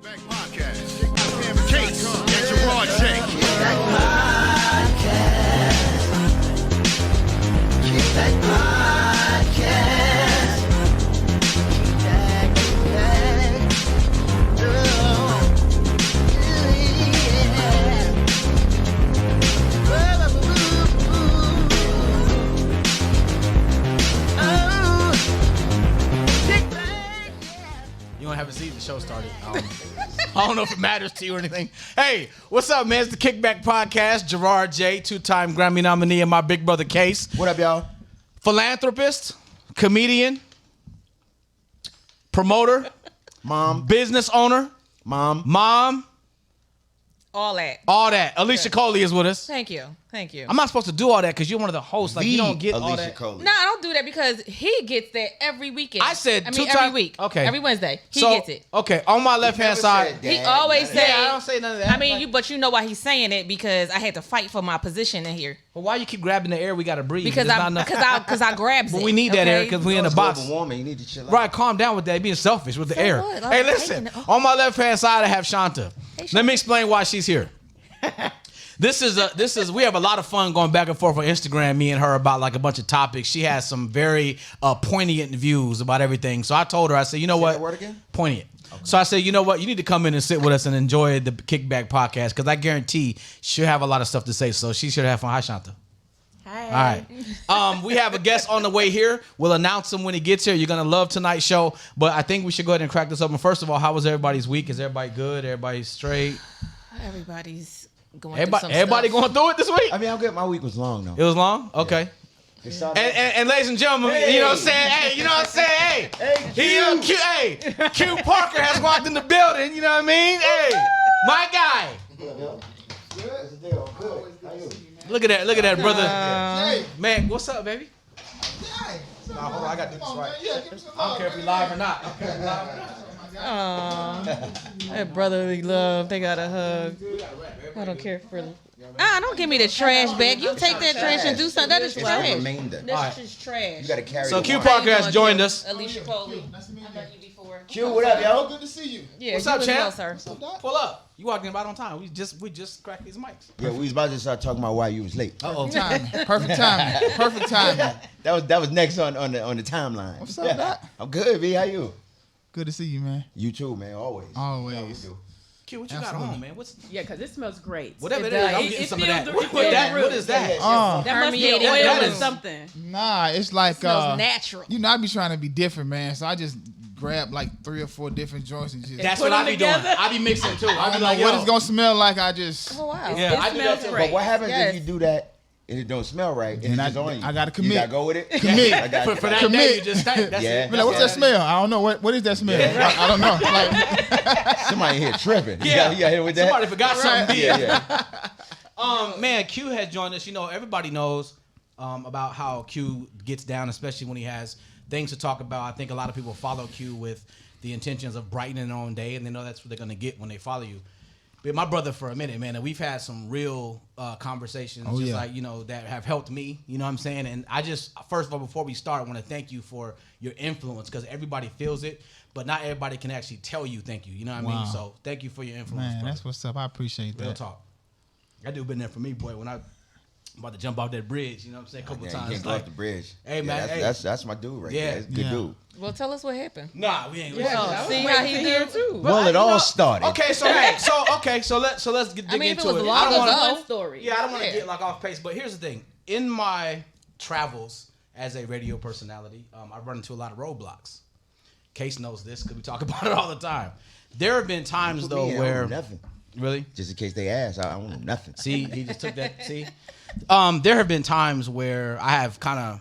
Kickback Podcast. Case and Jarard J. Kickback Podcast. Kickback Podcast. Kickback. Oh, You don't have a seat. The show started. I don't know if it matters to you or anything. Hey, what's up, man? It's the Kickback Podcast. Jarard J, two-time Grammy nominee, and my big brother Case. What up, y'all? Philanthropist, comedian, promoter, Mom. business owner, mom, All that. all that. Alicia Coley is with us. Thank you. I'm not supposed to do all that because you're one of the hosts. Like, you don't get all Alicia that. Coley. No, I don't do that because he gets that every weekend. I said every two-time- week. okay. Every Wednesday. He So, gets it. Okay, on my left-hand side. He always say. Yeah, I don't say none of that. I mean, Like- but you know why he's saying it because I had to fight for my position in here Well, why you keep grabbing the air? We got to breathe. because There's I not enough- because I grabs But it. we need that air okay? because we in the It's box. overwarming. You need to chill out. Right, calm down with that. Being selfish with the So air. what? I'm Hey, listen. taking it. On my left hand side, I have Shanta. Hey, Let me explain why she's here. This is we have a lot of fun going back and forth on Instagram, me and her, about like a bunch of topics. She has some very poignant views about everything. So I told her, I said, you know Say what? that word again? Poignant. So I said, you know what? You need to come in and sit with us and enjoy the Kickback Podcast because I guarantee she'll have a lot of stuff to say. So she should have fun. Hi, Shanta. Hi. All right. We have a guest on the way here. We'll announce him when he gets here. You're going to love tonight's show. But I think we should go ahead and crack this open. First of all, how was everybody's week? Is everybody good? Everybody straight? Everybody's going Everybody, through some everybody stuff. going through it this week? I mean, I'm good. My week was long, though. It was long? Okay. It started And ladies and gentlemen, you know what I'm saying? Hey, you know what I'm saying? Hey, Q Parker has walked in the building. You know what I mean? Hey, my guy. Look at that, brother. Man, what's up, baby? Nah, hold on, I got to do this right. I don't care if we live or not. That brotherly love, they got a hug. I don't care for. Don't give me the trash bag. You take that trash and do something. That is It's trash. a remainder. That's just trash. You got to carry So the Q water. Parker has joined us. Alicia Coley. I met you before. Q, what up, yo? Good to see you. Yeah, What's you up, as champ? well, sir. Pull up. You walked in right on time. We just cracked these mics. Yeah, we was about to start talking about why you was late. Uh-oh. Perfect timing. That was next on the timeline. What's up, Doc? I'm good, B. How you? Good to see you, man. You too, man. Always. Always. You do. Q, what you Absolutely. got on, man? What's Yeah, because it smells great. whatever it It is? does. I'm It getting some of feels that. the- What is that? That must be Permeating oil that or is- something. Nah, it's like Smells natural. You know, I be trying to be different, man. So I just grab like 3 or 4 different joints and just. That's Put what I them be doing. together. I be mixing too. I I be don't like, know what yo. it's gonna smell like. I just. Oh wow. Yeah, It I do that smells too. great. But what happens Yes. if you do that and it don't smell right and Then it's I- just on you? I gotta commit. You gotta go with it? Commit. I got For that Commit. day, you just think. That's Yeah. it. Be like, what's that smell? I don't know. What is that smell? I don't know. Like, Somebody here tripping. Yeah. You got hit with that? Somebody forgot something big. Yeah. Man, Q has joined us. You know, everybody knows about how Q gets down, especially when he has things to talk about. I think a lot of people follow Q with the intentions of brightening their own day, and they know that's what they're going to get when they follow you. But my brother for a minute, man, and we've had some real conversations, Oh, just yeah. like, you know, that have helped me, you know what I'm saying? And I just, first of all, before we start, I want to thank you for your influence, because everybody feels it, but not everybody can actually tell you thank you, you know what I mean? Wow. So thank you for your influence, man, brother. that's what's up. I appreciate Real that. talk. That dude been there for me, boy, when I'm about to jump off that bridge, you know what I'm saying, a couple Yeah, times. you can't go like, off the bridge. Hey, Yeah, man, that's my dude right Yeah. there. That's a good Yeah. dude. Well, tell us what happened. Nah, we ain't. Well, see Wait how to he hear do. too. Well, it all started. Okay, so let's dig I mean, if it into was it. long I don't wanna- ago- One story. Yeah, I don't want to Yeah. get like off pace, but here's the thing. In my travels as a radio personality, I've run into a lot of roadblocks. Case knows this because we talk about it all the time. There have been times Put though me in, I where don't know nothing. really. Just in case they ask, I don't know nothing. See, he just took that. See, there have been times where I have kind of,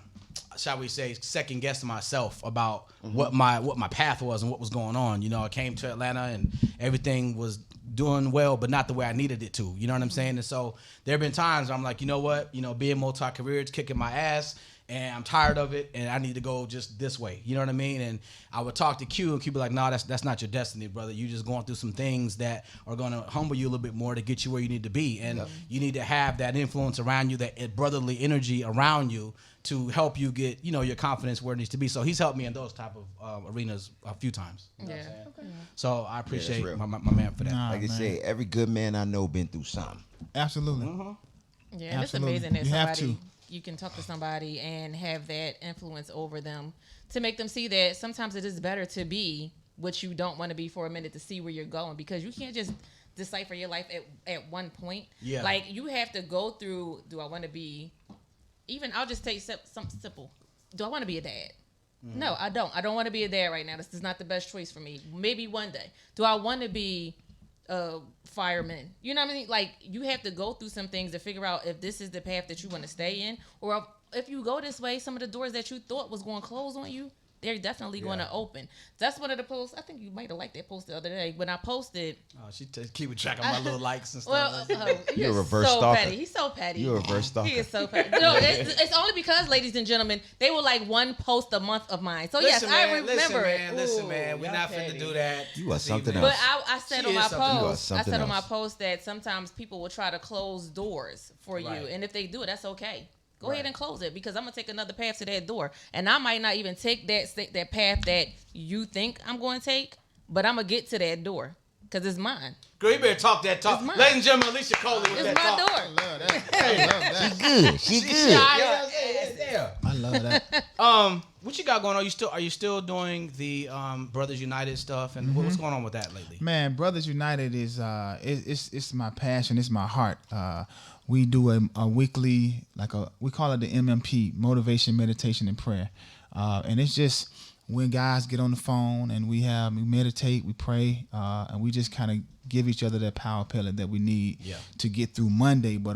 shall we say, second guessed myself about what my path was and what was going on. You know, I came to Atlanta and everything was doing well, but not the way I needed it to. You know what I'm saying? And so there have been times where I'm like, you know what? You know, being multi-career, it's kicking my ass. and I'm tired of it, and I need to go just this way. You know what I mean? And I would talk to Q, and Q be like, "No, that's not your destiny, brother. You just going through some things that are going to humble you a little bit more to get you where you need to be, and you need to have that influence around you, that brotherly energy around you to help you get, your confidence where it needs to be." So he's helped me in those type of arenas a few times. You know what I'm saying? Okay. So I appreciate my man for that. Like I say, every good man I know been through something. Absolutely. Yeah, and Absolutely. it's amazing that You have somebody to. you can talk to somebody and have that influence over them to make them see that sometimes it is better to be what you don't want to be for a minute to see where you're going, because you can't just decipher your life at one point. Yeah. Like you have to go through, do I want to be, even I'll just take something simple. Do I want to be a dad? No, I don't. I don't want to be a dad right now. This is not the best choice for me. Maybe one day. Do I want to be a fireman? You know what I mean? Like, you have to go through some things to figure out if this is the path that you want to stay in, or if you go this way, some of the doors that you thought was going to close on you, they're definitely going to open. That's one of the posts. I think you might have liked that post the other day when I posted. Oh, she keeping track of my little likes and stuff. Well, You're a he's reverse so stalker. petty. He's so petty. You're a reverse stalker. He is so petty. No, it's only because, ladies and gentlemen, they were like one post a month of mine. So Listen, yes, I man, remember it. Listen, man, we're y'all not petty. finna do that. You are something evening. else. But I said She on is my something. You are post, I something said on my else. post that sometimes people will try to close doors for you, Right. and if they do it, that's okay. Go ahead and close it, because I'm gonna take another path to that door, and I might not even take that path that you think I'm going to take, but I'm gonna get to that door because it's mine. Girl, you better talk that talk. It's mine. Ladies and gentlemen, Alicia Coley with It's that my talk. door. I love that. I love that. Good. She good. Yeah. I love that. What you got going on? Are you still doing the Brothers United stuff, and what's going on with that lately? Man, Brothers United is it's my passion, it's my heart. We do a weekly, we call it the MMP, Motivation, Meditation, and Prayer. And it's just when guys get on the phone and we meditate, we pray, and we just kind of give each other that power pellet that we need to get through Monday, but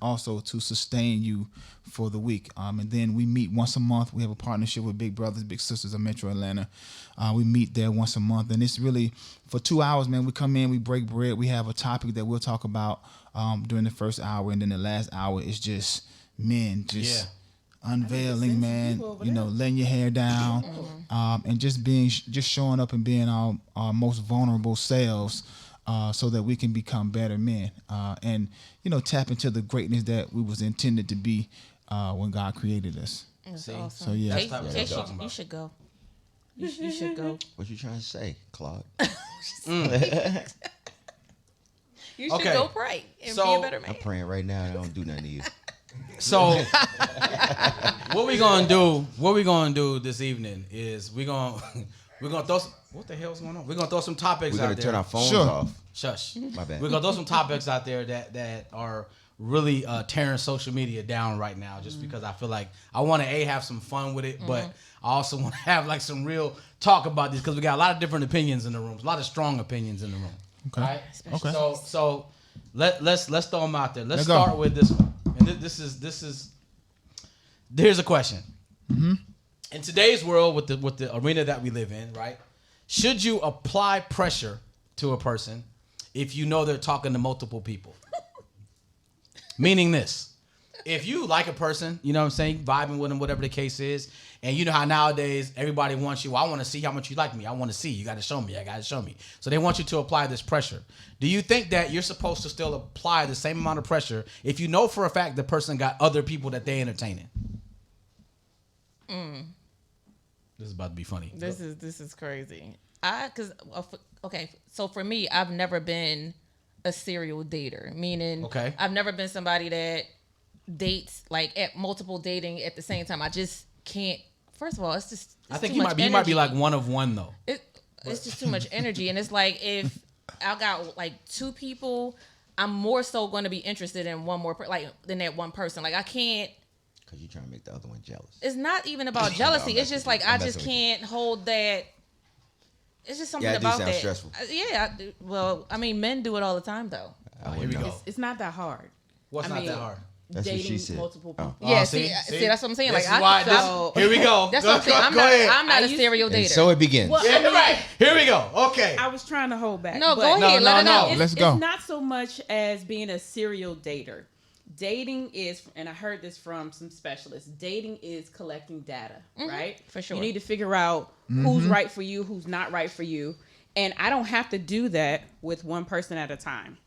also to sustain you for the week. And then we meet once a month. We have a partnership with Big Brothers, Big Sisters of Metro Atlanta. We meet there once a month, and it's really for 2 hours, man. We come in, we break bread. We have a topic that we'll talk about during the first hour, and then the last hour is just men, unveiling, man. Letting your hair down, and just showing up and being our most vulnerable selves, so that we can become better men, and tap into the greatness that we was intended to be when God created us. That's See? awesome. So, yeah. Case, That's what I'm talking about. you should go. You should go. What you trying to say, Claude? You should Okay. go pray and So- be a better man. I'm praying right now. I don't do nothing to you. So what we gonna do this evening is we're gonna throw some, what the hell's going on? We're gonna throw some topics We're out gonna there. turn our phones Sure. off. Shush. My bad. We're gonna throw some topics out there that are really tearing social media down right now, just because I feel like I want to have some fun with it, but I also want to have like some real talk about this, because we got a lot of different opinions in the room, a lot of strong opinions in the room. Okay. Right? Okay. So let's throw them out there. Let's Let's go. start with this one. And this is here's a question. In today's world, with the arena that we live in, right? Should you apply pressure to a person if you know they're talking to multiple people? Meaning this: if you like a person, you know what I'm saying, vibing with them, whatever the case is, and you know how nowadays everybody wants you. Well, I want to see how much you like me. I want to see. You got to show me. I got to show me. So they want you to apply this pressure. Do you think that you're supposed to still apply the same amount of pressure if you know for a fact the person got other people that they entertaining? This is about to be funny. This is crazy. So for me, I've never been a serial dater, meaning I've never been somebody that dates like at multiple dating at the same time. I just can't. First of all, it's just. I think too you much might be energy. like one of one though. It's just too much energy, and it's like if I got like two people, I'm more so going to be interested in one more than that one person. Like I can't. Because you're trying to make the other one jealous. It's not even about jealousy. It's just like I just messing with can't hold that. It's just something Yeah, it do about sound that. stressful. Well, I mean, men do it all the time though. Here we go. It's not that hard. What's I not mean, that hard? That's what she dating said. multiple Oh. people. Yeah, see? see, that's what I'm saying. This Like is why- so, here we go. That's what I'm saying. Go ahead. I'm not I a used- serial And dater. so it begins. Well, Yeah, right. Here we go. Okay. I was trying to hold back. No, but go ahead. No, let her no, know. no. It's, Let's go. It's not so much as being a serial dater. dating is, and I heard this from some specialists, dating is collecting data, right? For sure. You need to figure out who's right for you, who's not right for you. And I don't have to do that with one person at a time.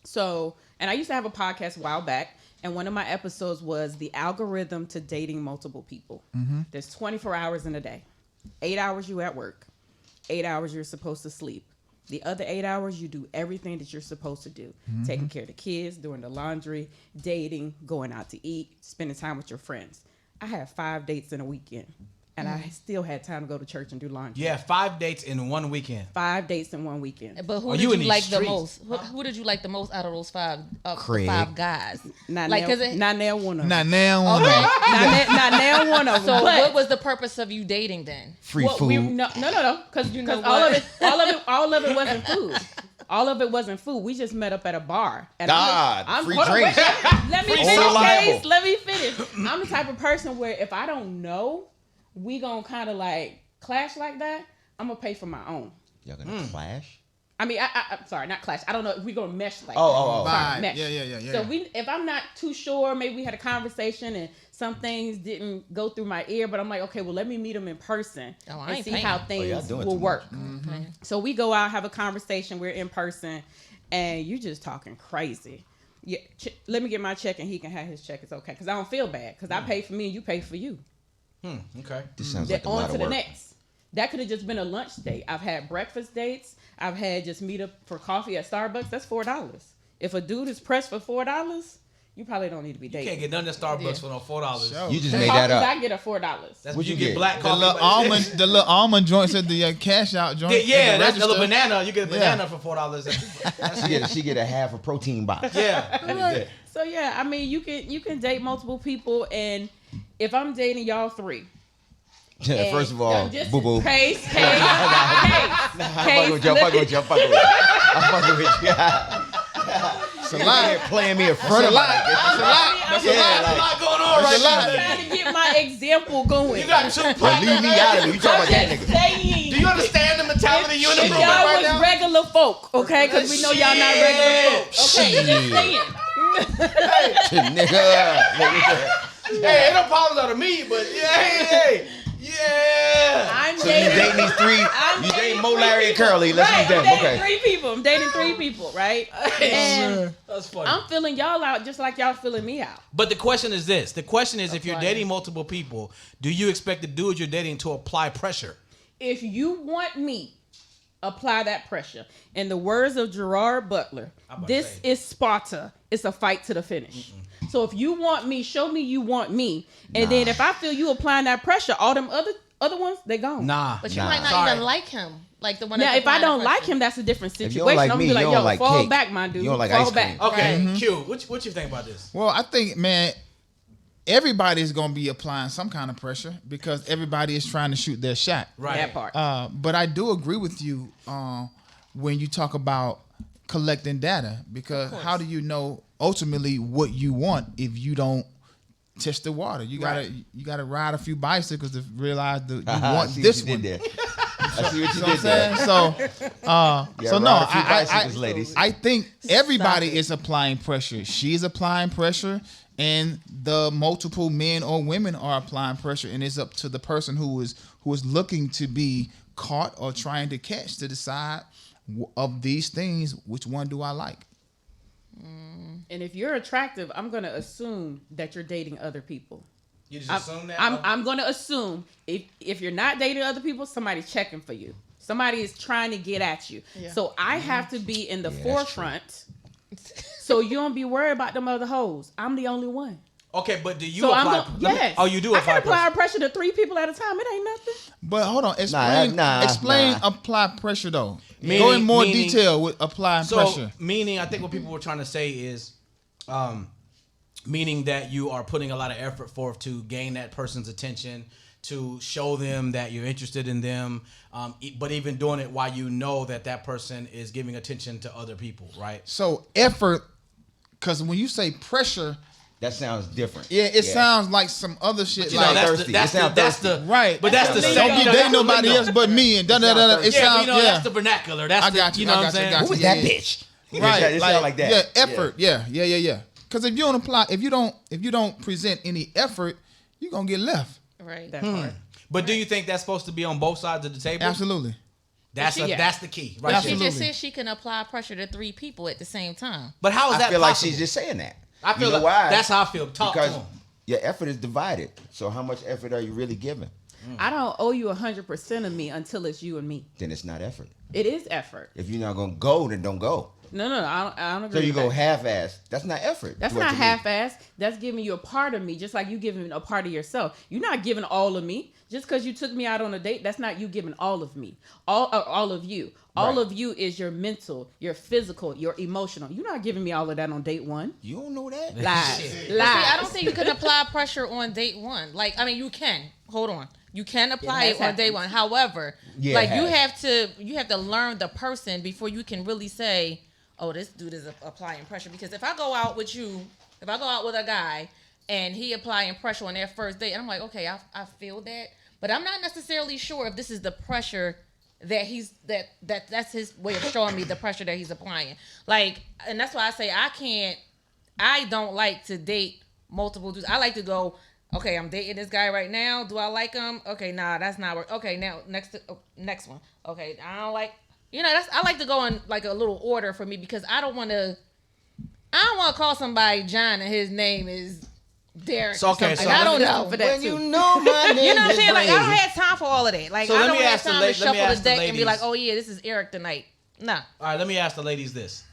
So, and I used to have a podcast a while back, and one of my episodes was the algorithm to dating multiple people. There's 24 hours in a day. 8 hours you at work. 8 hours you're supposed to sleep. The other 8 hours, you do everything that you're supposed to do. Taking care of the kids, doing the laundry, dating, going out to eat, spending time with your friends. I had 5 dates in a weekend, and I still had time to go to church and do laundry. Yeah, 5 dates in one weekend. 5 dates in one weekend. But who Are did you you in these like the streets? most? Who did you like the most out of those Craig. 5 guys? Not Like, now, 'cause it- not now one of them. Not now. Okay. Not now one of them. So but what was the purpose of you dating then? Free well, food. no, because know all what? of it wasn't food. All of it wasn't food. We just met up at a bar. And Free hold on, drinks. wait, let me Free finish, reliable. Case. Let me finish. I'm the type of person where if I don't know, we gonna kind of like clash like that. I'm gonna pay for my own. Y'all gonna clash? I mean, I'm sorry, not clash. I don't know if we gonna mesh like Oh. that. Sorry, Right. mesh. Yeah. So if I'm not too sure, maybe we had a conversation and some things didn't go through my ear, but I'm like, okay, well, let me meet them in person Oh, I and ain't see paying. how y'all things doing will too work. Okay. So we go out, have a conversation. We're in person, and you just talking crazy. Yeah, let me get my check, and he can have his check. It's okay, because I don't feel bad, because I pay for me and you pay for you. Okay. This sounds Then like a on lot to of the work. next. That could have just been a lunch date. I've had breakfast dates. I've had just meet up for coffee at Starbucks. That's $4. If a dude is pressed for $4, you probably don't need to be You dating. can't get none at Starbucks for no $4. Sure. You just The made that coffees up. I get are $4. That's What'd what you you get get? black The coffee. little almond joints at the cash out joint. Yeah, at the that's a little register. banana. You get a banana for $4. She get a half a protein box. Yeah. So yeah, I mean, you can date multiple people, and if I'm dating y'all three, First of all, boo boo. Case, I'm fucking with you. I'm fucking with you. I'm fucking with you. It's a lot. Playing me in front of That's a lot. my. That's a lot. That's a Yeah, lot. There's a lot going on That's a right lot. now. trying to get my example going. You got two But platinum. leave me out of it. You talking about that nigga? saying. Do you understand the mentality you in the If room y'all right was now? regular folk, okay? Because we know y'all not regular folk. Okay, Shit. just saying. Nigga. Hey, ain't no problems out of me, but hey. I'm So you dating. dating these three? I'm You dating dating Mo, three Larry, and people. Curly? Let's Right, use them. I'm dating Okay. 3 people. I'm dating 3 people, right? And That's funny. I'm feeling y'all out just like y'all feeling me out. But the question is this. The question is, if you're Apply. dating multiple people, do you expect the dude you're dating to apply pressure? If you want me, apply that pressure. In the words of Gerard Butler, I'm about to this say. is Sparta. It's a fight to the finish. So if you want me, show me you want me. And then if I feel you applying that pressure, all them other ones, they gone. Nah. But you Nah. might not Sorry. even like him. Like the one Now, that's if I applying the don't like pressure. him, that's a different If you situation. don't like I'm me, gonna be you like, don't yo, like fall cake. back, my dude. You don't like fall ice back. cream. Okay, Q, what you think about this? Well, I think, man, everybody's gonna be applying some kind of pressure because everybody is trying to shoot their shot. Right. That part. But I do agree with you when you talk about collecting data because how do you know ultimately what you want if you don't test the water? You gotta ride a few bicycles to realize that you I want see this what you one. did there. I see what you You know did what I'm there. saying? Yeah, So no, ride a few bicycles, ladies. I think everybody is applying pressure. She's applying pressure, and the multiple men or women are applying pressure, and it's up to the person who is looking to be caught or trying to catch to decide of these things, which one do I like? And if you're attractive, I'm gonna assume that you're dating other people. You just assume that? I'm gonna assume if you're not dating other people, somebody's checking for you. Somebody is trying to get at you. Yeah. So I have to be in the that's forefront. So you don't be worried about them other hoes. I'm the only one. Okay, but do you So apply? yes. Oh, you do I apply can apply pressure. pressure to 3 people at a time. It ain't nothing. But hold on, explain nah. apply pressure though. Go Meaning- in more meaning- detail with applying So, pressure. meaning, I think what people were trying to say is, meaning that you are putting a lot of effort forth to gain that person's attention, to show them that you're interested in them, but even doing it while you know that person is giving attention to other people, right? So effort, because when you say pressure, That sounds different. it sounds like some other shit. You know, Like, that's thirsty. the, that's It sounds the, that's thirsty. the right, But that's the Don't same. Don't you be know, dating that's the nobody lingo. else but me, and da da da. It Yeah, but sounds you know, that's the vernacular. That's I the, got you. You know I what I'm got you. saying? I got Who you. is that Yeah, bitch? Right, It sound like that. Yeah, effort. Yeah. Because if you don't present any effort, you're gonna get left. Right. That part. But do you think that's supposed to be on both sides of the table? Absolutely. That's the key, right? She there. just said she can apply pressure to 3 people at the same time. But how is that I feel possible? like she's just saying that. I feel you know like why? that's how I feel. Talk because to him. your effort is divided. So how much effort are you really giving? I don't owe you 100% of me until it's you and me. Then it's not effort. It is effort. If you're not gonna go, then don't go. No, I don't agree. So you with go that. half-ass. That's not effort. That's to what not you need. half-assed. That's giving you a part of me, just like you giving a part of yourself. You're not giving all of me. Just because you took me out on a date, that's not you giving all of me. All of you. All Right. of you is your mental, your physical, your emotional. You're not giving me all of that on date 1. You don't know that. Lies. Shit. Lies. See, I don't think you can apply pressure on date 1. Like, I mean, you can. Hold on. You can apply has it on day happened. 1. However, Yeah, like it you have to learn the person before you can really say, oh, this dude is applying pressure. Because if I go out with a guy and he applying pressure on their first date, and I'm like, okay, I feel that, but I'm not necessarily sure if this is the pressure that that's his way of showing me the pressure that he's applying. Like, and that's why I say I don't like to date multiple dudes. I like to go, okay, I'm dating this guy right now. Do I like him? Okay, nah, that's not work. Okay, now next one. Okay, I don't like. I like to go in like a little order for me because I don't want to call somebody John and his name is Derek. So, okay, or something. so I don't let's- know. for that When too. you know my name, You know what I'm is saying? Like, I don't crazy. have time for all of that. Like, So I let don't me have ask the time la- to let me shuffle ask the the deck and be like, ladies. oh yeah, this is Eric tonight. Nah. All right, let me ask the ladies this,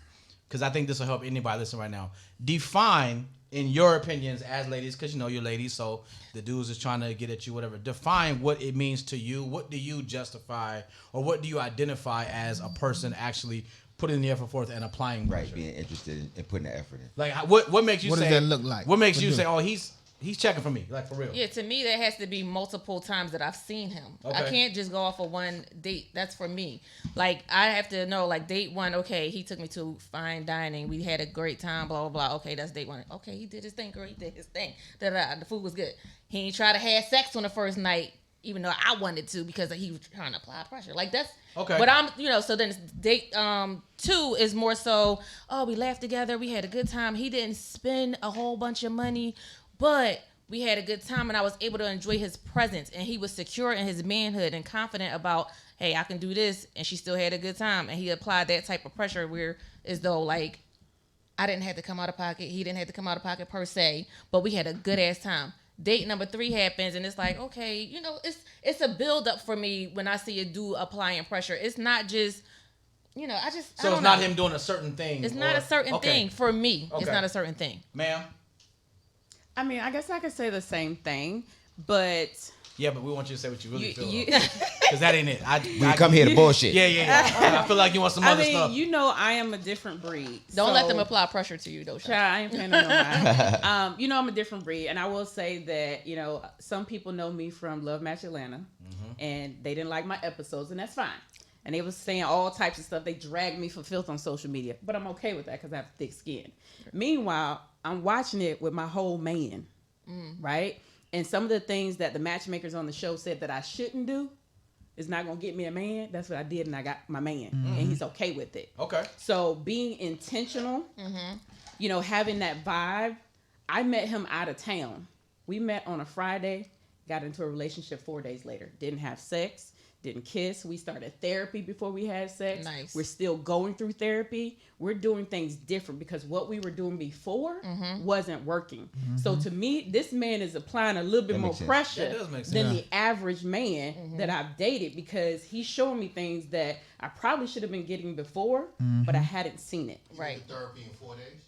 because I think this will help anybody listen right now. Define, in your opinions as ladies, because you're ladies, so the dudes is trying to get at you, whatever. Define what it means to you. What do you justify, or what do you identify as a person actually putting the effort forth and applying pressure? Right, being interested in putting the effort in. Like, what makes you What say? does that look like? What makes What you do- say, oh, he's checking for me, like for real? Yeah, to me, that has to be multiple times that I've seen him. I Okay. can't just go off of one date. That's for me. Like, I have to know, like, date 1, okay, he took me to fine dining. We had a great time, blah, blah, blah. Okay, that's date 1. Okay, he did his thing, girl. He did his thing. Da-da. The food was good. He ain't try to have sex on the first night, even though I wanted to because he was trying to apply pressure. Like, that's... Okay. But I'm, so then date 2 is more so, oh, we laughed together. We had a good time. He didn't spend a whole bunch of money, but we had a good time and I was able to enjoy his presence, and he was secure in his manhood and confident about, hey, I can do this, and she still had a good time, and he applied that type of pressure where as though like I didn't have to come out of pocket, he didn't have to come out of pocket per se, but we had a good ass time. Date number 3 happens and it's like, okay, it's a build up for me when I see a dude applying pressure. It's not just, I So don't it's not know. him doing a certain thing. It's not a certain Okay. thing for me. It's Okay. not a certain thing. Ma'am. I mean, I guess I could say the same thing, but Yeah, but we want you to say what you really feel. you Because that ain't it. We come here to bullshit. Yeah. I feel like you want some I other mean, stuff. I am a different breed. Don't let so- them apply pressure to you, though. Sha. Child, I ain't playing no mind. I'm a different breed, and I will say that some people know me from Love Match Atlanta, and they didn't like my episodes, and that's fine. And they was saying all types of stuff. They dragged me for filth on social media, but I'm okay with that because I have thick skin. Meanwhile, I'm watching it with my whole man, right? And some of the things that the matchmakers on the show said that I shouldn't do is not gonna get me a man. That's what I did, and I got my man, and he's okay with it. Okay. So being intentional, having that vibe. I met him out of town. We met on a Friday, got into a relationship 4 days later. Didn't have sex, didn't kiss. We started therapy before we had sex. Nice. We're still going through therapy. We're doing things different because what we were doing before wasn't working. So to me, this man is applying a little bit That more makes sense. pressure That does make sense. than the average man that I've dated because he's showing me things that I probably should have been getting before, but I hadn't seen it. Right. Therapy in 4 days.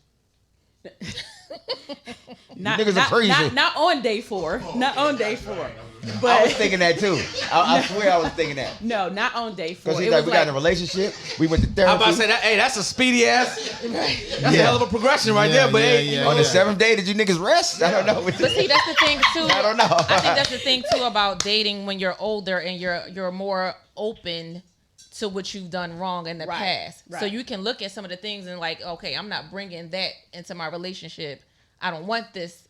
Niggas are crazy. Not on day 4. Not on day 4. I was But thinking that too. I swear I was thinking that. no, not on day 4. Because he's It like, was we got in a relationship. We went to therapy. I'm about to say that. Hey, that's a speedy ass. That's a Yeah. hell of a progression right Yeah, there. But yeah, hey, yeah. On the 7th day, did you niggas rest? I don't know. But see, that's the thing too. I don't know. I think that's the thing too about dating when you're older and you're more open to what you've done wrong in the Right, past. So right. you can look at some of the things and like, okay, I'm not bringing that into my relationship. I don't want this.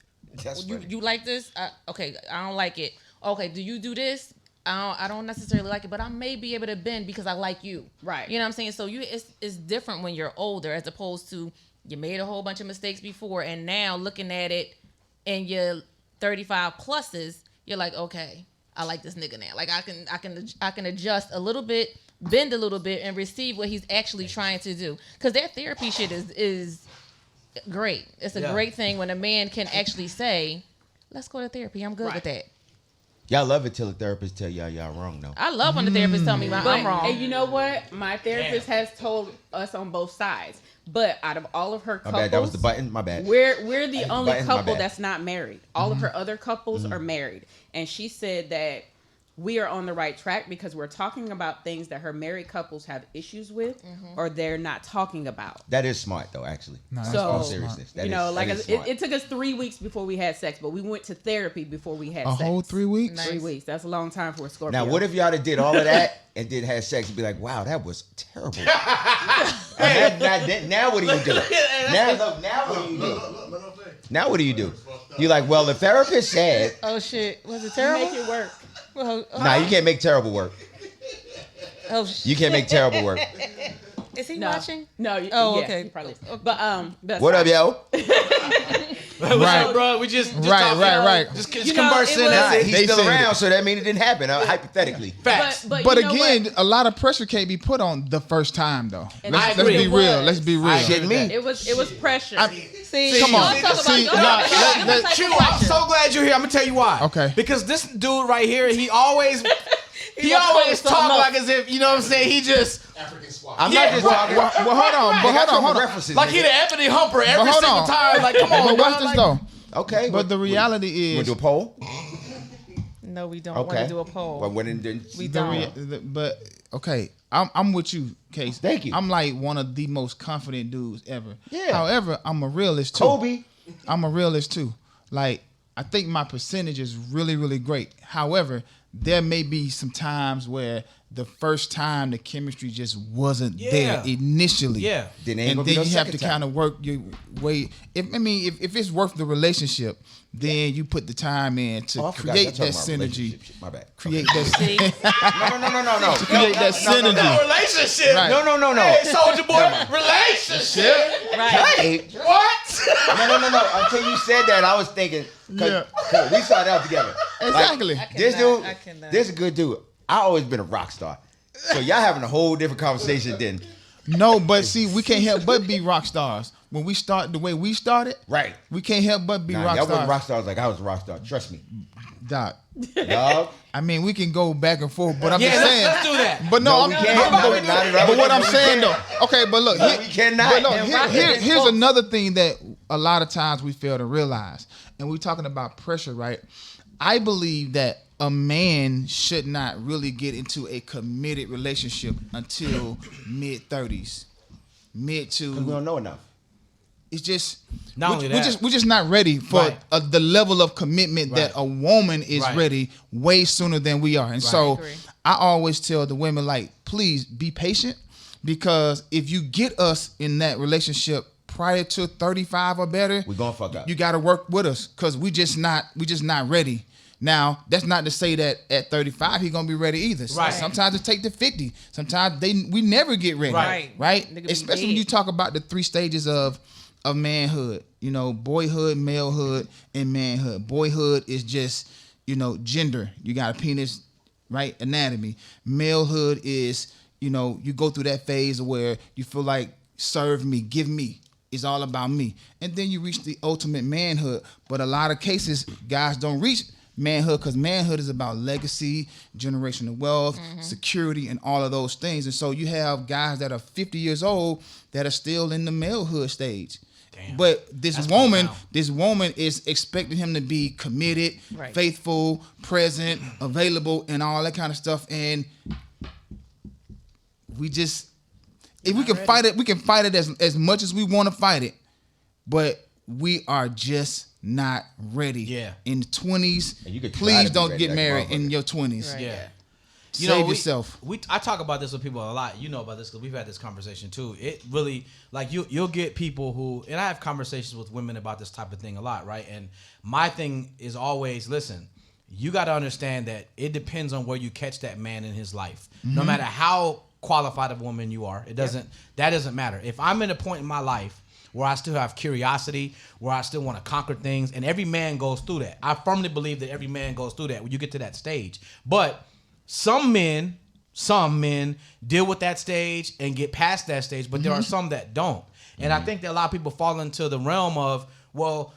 That's You funny. you like this? Okay, I don't like it. Okay, do you do this? I don't necessarily like it, but I may be able to bend because I like you. Right. You know what I'm saying? So it's different when you're older as opposed to You made a whole bunch of mistakes before, and now looking at it in your 35 pluses, you're like, okay, I like this nigga now. Like I can adjust a little bit, bend a little bit, and receive what he's actually trying to do. Because that therapy shit is great. It's a great thing when a man can actually say, let's go to therapy. I'm good with that. Y'all love it till the therapist tell y'all wrong though. I love when the therapist tell me I'm wrong. And you know what? My therapist has told us on both sides. But out of all of her couples, My bad. That was the button. My bad. We're the only buttons, my couple bad. that's not married. All of her other couples are married. And she said that we are on the right track because we're talking about things that her married couples have issues with or they're not talking about. That is smart though, actually. No, So, all seriousness. That you know, is- like that is it smart. took us 3 weeks before we had sex, but we went to therapy before we had A sex. whole 3 weeks. Nice. 3 weeks. That's a long time for a Scorpio. Now, what if y'all did all of that and then had sex and be like, wow, that was terrible. Now what do you do? Now what do you do? Now what do you do? You're like, well, the therapist said, Oh shit, was it You terrible? make it work? nah, you can't make terrible work. Oh shit. You can't make terrible work. Is he No. watching? No. Oh, yeah, okay. he probably is. But that's What up, yo? What's Right. up, bro? We just Right, talking, right. Just You know, conversing. it was- That's it. He's They still said around, it. so that means it didn't happen, hypothetically. Facts. But But you know again, what? a lot of pressure can't be put on the first time though. And Let's I agree. be it real. was. Let's be real. I Shit, me. it was pressure. See, Come on. let's talk about- See, go ahead, nah, let's talk about let- the type Q, of I'm pressure. so glad you're here. I'm gonna tell you why. Okay. Because this dude right here, he always He wants to call it something talk else. like as if, you know what I'm saying? He just I'm Yeah, not just well, talking. Well, hold on, I but got hold on. references. like he nigga. the Anthony Humper every hold single on. time. Like, come on, But bro. watch this Like, though. Okay. But the reality You want is, to do a poll? No, we don't want Okay. to do a poll. Well, when then We the don't. but okay, I'm with you, Case. Thank you. I'm like one of the most confident dudes ever. Yeah. However, I'm a realist too. Kobe. I'm a realist too. Like, I think my percentage is really, really great. However, there may be some times where the first time the chemistry just wasn't there initially. Yeah. Then ain't And gonna be then no you have second to time. kind of work your way. If it's worth the relationship, then you put the time in to Oh, I forgot. create Y'all that talking about synergy. relationship shit. My bad. Create that See? No. create that synergy. Relationship. Right. No. Hey, Soldier Boy, relationship. Right. Hey. What? No. Until you said that, I was thinking, Yeah. cause we started out together. Exactly. Like, this dude, I cannot. this is a good dude. I always been a rock star. So y'all having a whole different conversation then. No, but see, we can't help but be rock stars. When we start the way we started, Right. we can't help but be Nah, rock y'all wasn't stars. rock stars like I was a rock star. Trust me. Doc. Dog. I mean, we can go back and forth, but I'm Yeah, just saying. let's do that. But no, No, I'm we can't. but what I'm saying though, okay, but look, No, we cannot. But look, And rock is here's both. another thing that a lot of times we fail to realize, and we're talking about pressure, right? I believe that a man should not really get into a committed relationship until mid-30s, We don't know enough. it's just Not only that. we're just not ready for Right. the level of commitment that Right. a woman is Right. ready way sooner than we are. And so Agree. I always tell the women, like, please be patient, because if you get us in that relationship prior to 35 or better, We gonna fuck up. you got to work with us, because we just not ready. Now, that's not to say that at 35 he's gonna be ready either. Right. Sometimes it take to 50. Sometimes we never get ready. Right. Right. Nigga be Especially when dead. you talk about the 3 stages of manhood. You know, boyhood, malehood, and manhood. Boyhood is just, gender. You got a penis, right? Anatomy. Malehood is, you go through that phase where you feel like, serve me, give me. It's all about me. And then you reach the ultimate manhood. But a lot of cases, guys don't reach manhood, because manhood is about legacy, generational wealth, security, and all of those things. And so you have guys that are 50 years old that are still in the malehood stage. Damn. But this That's woman profound. is expecting him to be committed, Right. faithful, present, available, and all that kind of stuff. And we just, if we can fight it as much as we want to fight it, but we are just not ready. Yeah. In the 20s, And you could try please to be don't ready get like married motherfucker. in your 20s. Right. Yeah. Save yourself. I talk about this with people a lot. You know about this because we've had this conversation too. It really, like, you'll get people who, and I have conversations with women about this type of thing a lot, right? And my thing is always, listen, you got to understand that it depends on where you catch that man in his life. No matter how qualified a woman you are, that doesn't matter. If I'm in a point in my life where I still have curiosity, where I still want to conquer things. And every man goes through that. I firmly believe that every man goes through that when you get to that stage. But some men deal with that stage and get past that stage, but there are some that don't. And I think that a lot of people fall into the realm of, well,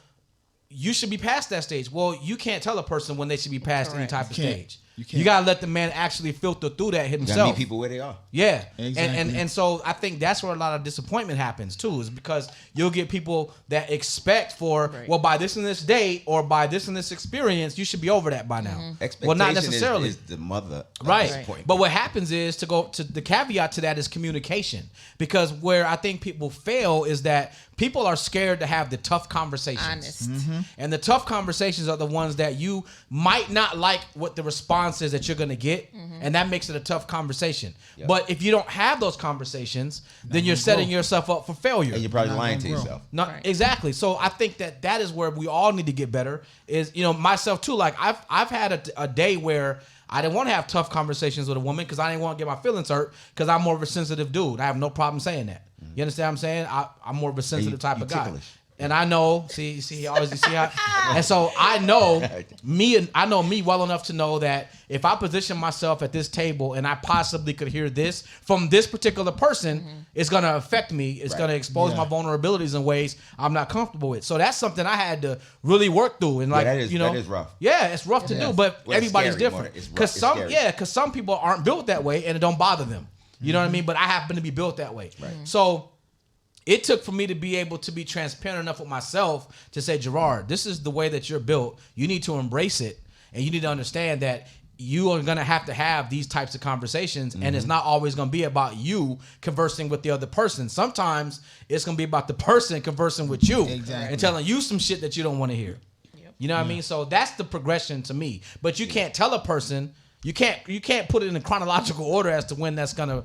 you should be past that stage. Well, you can't tell a person when they should be past any type of stage. You gotta let the man actually filter through that himself. You gotta meet people where they are. Yeah, Exactly. and so I think that's where a lot of disappointment happens too, is because you'll get people that expect for well, by this and this date or by this and this experience, you should be over that by now. Expectation Well, not necessarily. is the mother of Right. disappointment. But what happens is, to go to the caveat to that is communication, because where I think people fail is that people are scared to have the tough conversations. Honest. And the tough conversations are the ones that you might not like what the response is that you're going to get. And that makes it a tough conversation. Yep. But if you don't have those conversations, then you're setting yourself up for failure. and you're probably Not lying gonna to grow. yourself. Not Right. exactly. So I think that is where we all need to get better. Is, you know, myself too. Like I've had a day where I didn't want to have tough conversations with a woman because I didn't want to get my feelings hurt because I'm more of a sensitive dude. I have no problem saying that. You understand what I'm saying? I'm more of a sensitive type of guy. ticklish. And I know, see, always you see how, and so I know me well enough to know that if I position myself at this table and I possibly could hear this from this particular person, it's gonna affect me. It's gonna expose my vulnerabilities in ways I'm not comfortable with. So that's something I had to really work through. And like, that is- you know, that is rough. Yeah, it's rough to do, but Well, it's everybody's scary, different. more. It's rough. Because It's scary. some people aren't built that way and it don't bother them. You know what I mean? But I happen to be built that way. Right. So it took for me to be able to be transparent enough with myself to say, Jarard, this is the way that you're built. You need to embrace it. And you need to understand that you are going to have these types of conversations. And it's not always going to be about you conversing with the other person. Sometimes it's going to be about the person conversing with you. Exactly. And telling you some shit that you don't want to hear. You know what I mean? So that's the progression to me. But you can't tell a person, you can't put it in a chronological order as to when that's going to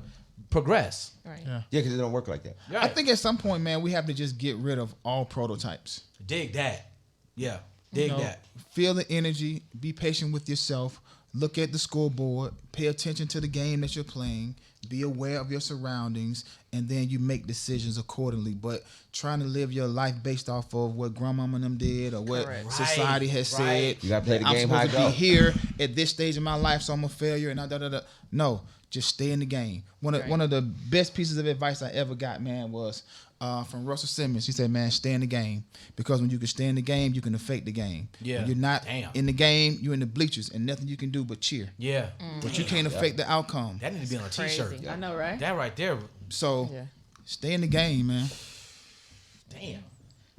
progress. Right. Yeah, because it don't work like that. Right. I think at some point, man, we have to just get rid of all prototypes. Dig that. Yeah. Dig You know, that. Feel the energy. Be patient with yourself. Look at the scoreboard. Pay attention to the game that you're playing. Be aware of your surroundings, and then you make decisions accordingly. But trying to live your life based off of what grandmama and them did or what Correct. society has Right. said. You gotta play the I'm game how supposed it to go. be here at this stage of my life, so I'm a failure. And No, just stay in the game. One of the best pieces of advice I ever got, man, was from Russell Simmons. He said, man, stay in the game. Because when you can stay in the game, you can affect the game. Yeah. When you're not Damn. in the game, you're in the bleachers, and nothing you can do but cheer. Yeah. But you can't affect the outcome. That needs to be on a t-shirt. Crazy. I know, right? That right there. So Yeah. stay in the game, man. Damn.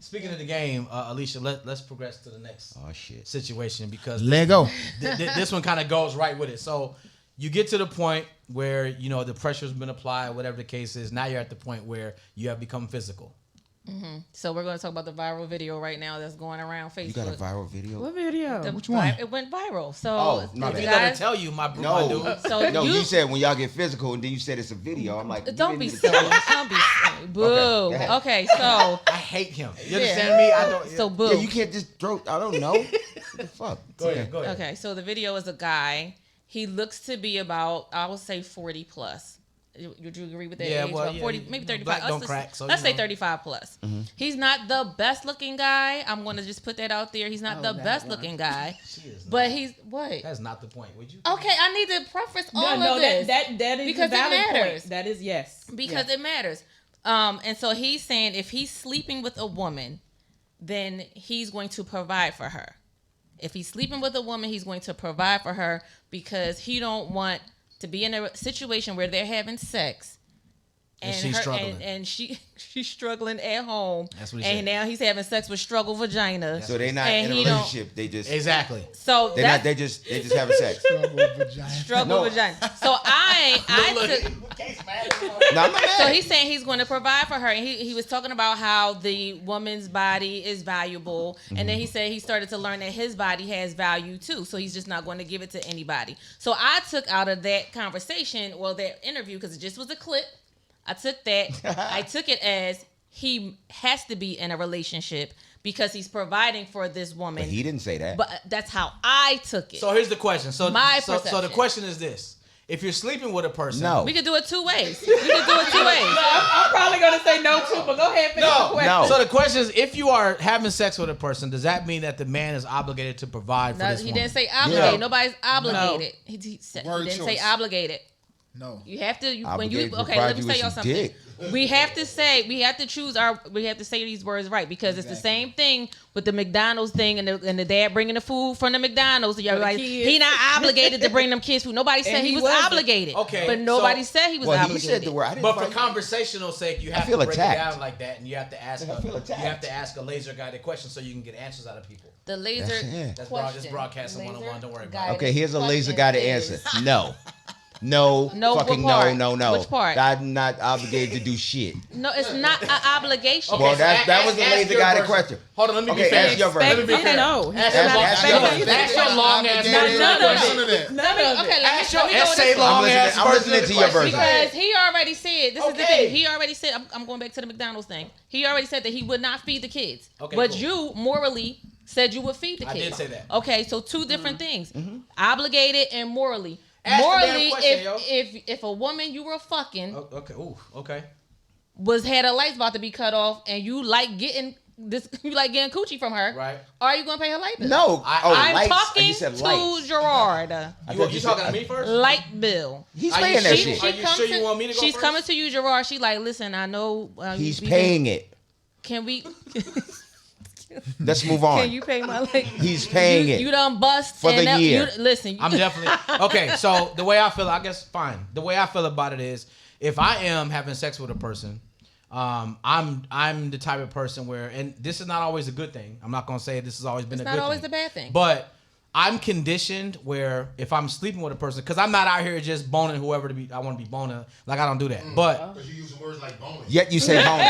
Speaking of the game, Alicia, let's progress to the next Oh shit. situation because Let go. this one kind of goes right with it. So you get to the point where, you know, the pressure's been applied, whatever the case is. Now you're at the point where you have become physical. So we're going to talk about the viral video right now that's going around Facebook. You got a viral video? What video? The Which one? It went viral. So Oh, my if bad. you You gotta guys, tell you, my No, dude. So no. you- You said when y'all get physical, and then you said it's a video. I'm like, you don't didn't be even silly. tell us. Don't be silly. Boo. go ahead. Okay, so I hate him. You understand me? I don't. so boo. Yeah, you can't just throw. I don't know. What the fuck? Go ahead. Go ahead. Okay, so the video is a guy. He looks to be about, I would say, 40 plus. Would you agree with that Yeah, age? well, About yeah, 40, maybe 35. black don't Let's- crack, so, let's you say know. 35 plus. Mm-hmm. He's not the best looking guy. I'm going to just put that out there. He's not the that best one. looking guy. She is But not. he's, what? That's not the point. Would you? Okay, I need to preface all No, of this. that is because a valid it matters. point. That is yes. Because Yeah. it matters. And so he's saying if he's sleeping with a woman, then he's going to provide for her. If he's sleeping with a woman, he's going to provide for her because he don't want to be in a situation where they're having sex. And she's struggling. and she's struggling at home. That's what he and said. now he's having sex with struggle vagina. So they're not And in a he don't- relationship. They just Exactly. So they're that's not. They just having sex. struggle No. vagina. So I took. No, I'm not So mad. he's saying he's going to provide for her. And he was talking about how the woman's body is valuable. And then he said he started to learn that his body has value too. So he's just not going to give it to anybody. So I took out of that conversation, well, that interview, because it just was a clip. I took that. I took it as he has to be in a relationship because he's providing for this woman. But he didn't say that. But that's how I took it. So here's the question. So My so the perception. question is this: if you're sleeping with a person, No. We could do it 2 ways. I'm probably gonna say no too, but go ahead. Finish the question. No. So the question is, if you are having sex with a person, does that mean that the man is obligated to provide for No, this he woman? didn't say obligated. Yeah. Nobody's obligated. No. He said, Word he didn't say choice. obligated. No. You have to when you Obligated to okay. provide Let me you tell with y'all some something. dick. We have to say we have to say these words right because it's the same thing with the McDonald's thing and the dad bringing the food from the McDonald's. You're like, kids. he not obligated to bring them kids food. Nobody said And he he was wasn't. obligated. Okay, but nobody so- said he was Well, he obligated. said the word. I didn't But for fight. conversational sake, you have feel to break attacked. it down like that, and you have to ask I feel attacked. you have to ask a laser guided question so you can get answers out of people. The laser. That's question. broadcasting 101. Don't worry about it. guided Okay, here's a laser question guided is- answer. No. No, No, fucking what part? no. Which part? I'm not obligated to do shit. No, it's not an obligation. Well, so that was the ask laser your guided version. question. Hold on, let me Okay, be fair. ask your version. Let me be fair. No. Ask Ask your version. your long ass None version. None of question. it. None of it. Okay, Ask let your me go essay this way. long ass I'm listening version to of your the question. version. Because he already said, this is the Okay. thing. He already said, I'm going back to the McDonald's thing. He already said that he would not feed the kids. Okay, but cool. you morally said you would feed the I kids. did say that. Okay, so 2 different things. Obligated and morally. Ask the damn Morally, question, yo. if a woman you were fucking Oh, okay. Ooh. Okay. had her lights about to be cut off and you like getting this, you like getting coochie from her, Right. are you going to pay her light bill? No. I'm lights. talking You said to lights. Gerard. I You thought talking to said- me first? Light bill. He's Are you paying that sure? shit. Are you sure you want me to go She's first? coming to you, Gerard. She like, listen, I know He's we paying it. Can we? Let's move on. Can you pay my light? He's paying it. You done bust For the and that- year. listen, I'm definitely okay. So the way I feel, I guess, fine. The way I feel about it is, if I am having sex with a person, I'm the type of person where, and this is not always a good thing. I'm not gonna say this has always been It's a not good always thing. a bad thing. But I'm conditioned where if I'm sleeping with a person, because I'm not out here just boning whoever I want to be boning. Like, I don't do that. But Because you using words like boning. Yet you say bone.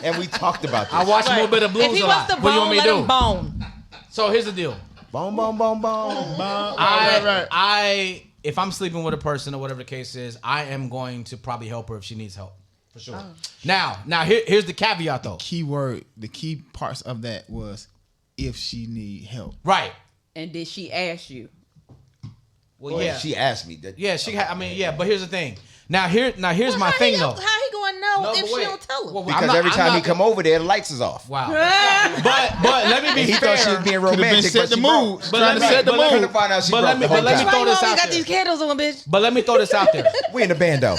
And we talked about this. I watch a little bit of blues if he a wants lot. to What do you want bone, me to let do? him bone. So here's the deal. Bone, bone, bone, bone. I if I'm sleeping with a person or whatever the case is, I am going to probably help her if she needs help. For sure. Now here's the caveat though. The key parts of that was if she need help. Right. And did she ask you? Well, Well, yeah. She asked me. That, Yeah, but here's the thing. Here's Well, my how thing he, though. How he going to know No, if but she wait. don't tell him? Well, Because I'm not- every I'm time not he come over there, the lights is off. Wow. but let me be He fair. thought she was being Could've been romantic, set but the she mood. broke. But Trying to set the let me- mood. Could've found out she but broke let me the whole throw time. Why you this always out got there. these candles on, bitch? But let me throw this out there. We in the band though.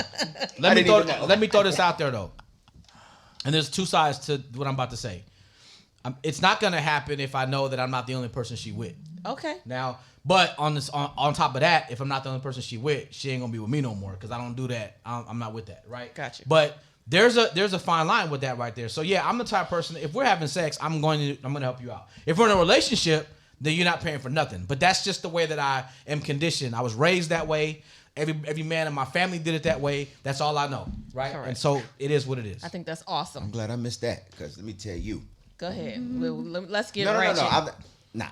Let me didn't even know. let me throw this out there though. And there's 2 sides to what I'm about to say. It's not gonna happen if I know that I'm not the only person she with. Okay. Now, but on top of that, if I'm not the only person she with, she ain't gonna be with me no more because I don't do that. I'm not with that, right? Gotcha. But there's a fine line with that right there. So yeah, I'm the type of person. If we're having sex, I'm gonna help you out. If we're in a relationship, then you're not paying for nothing. But that's just the way that I am conditioned. I was raised that way. Every man in my family did it that way. That's all I know, right? Correct. And so it is what it is. I think that's I'm awesome. glad I missed that because let me tell you. Go ahead. Let's get No. ratchet. Nah.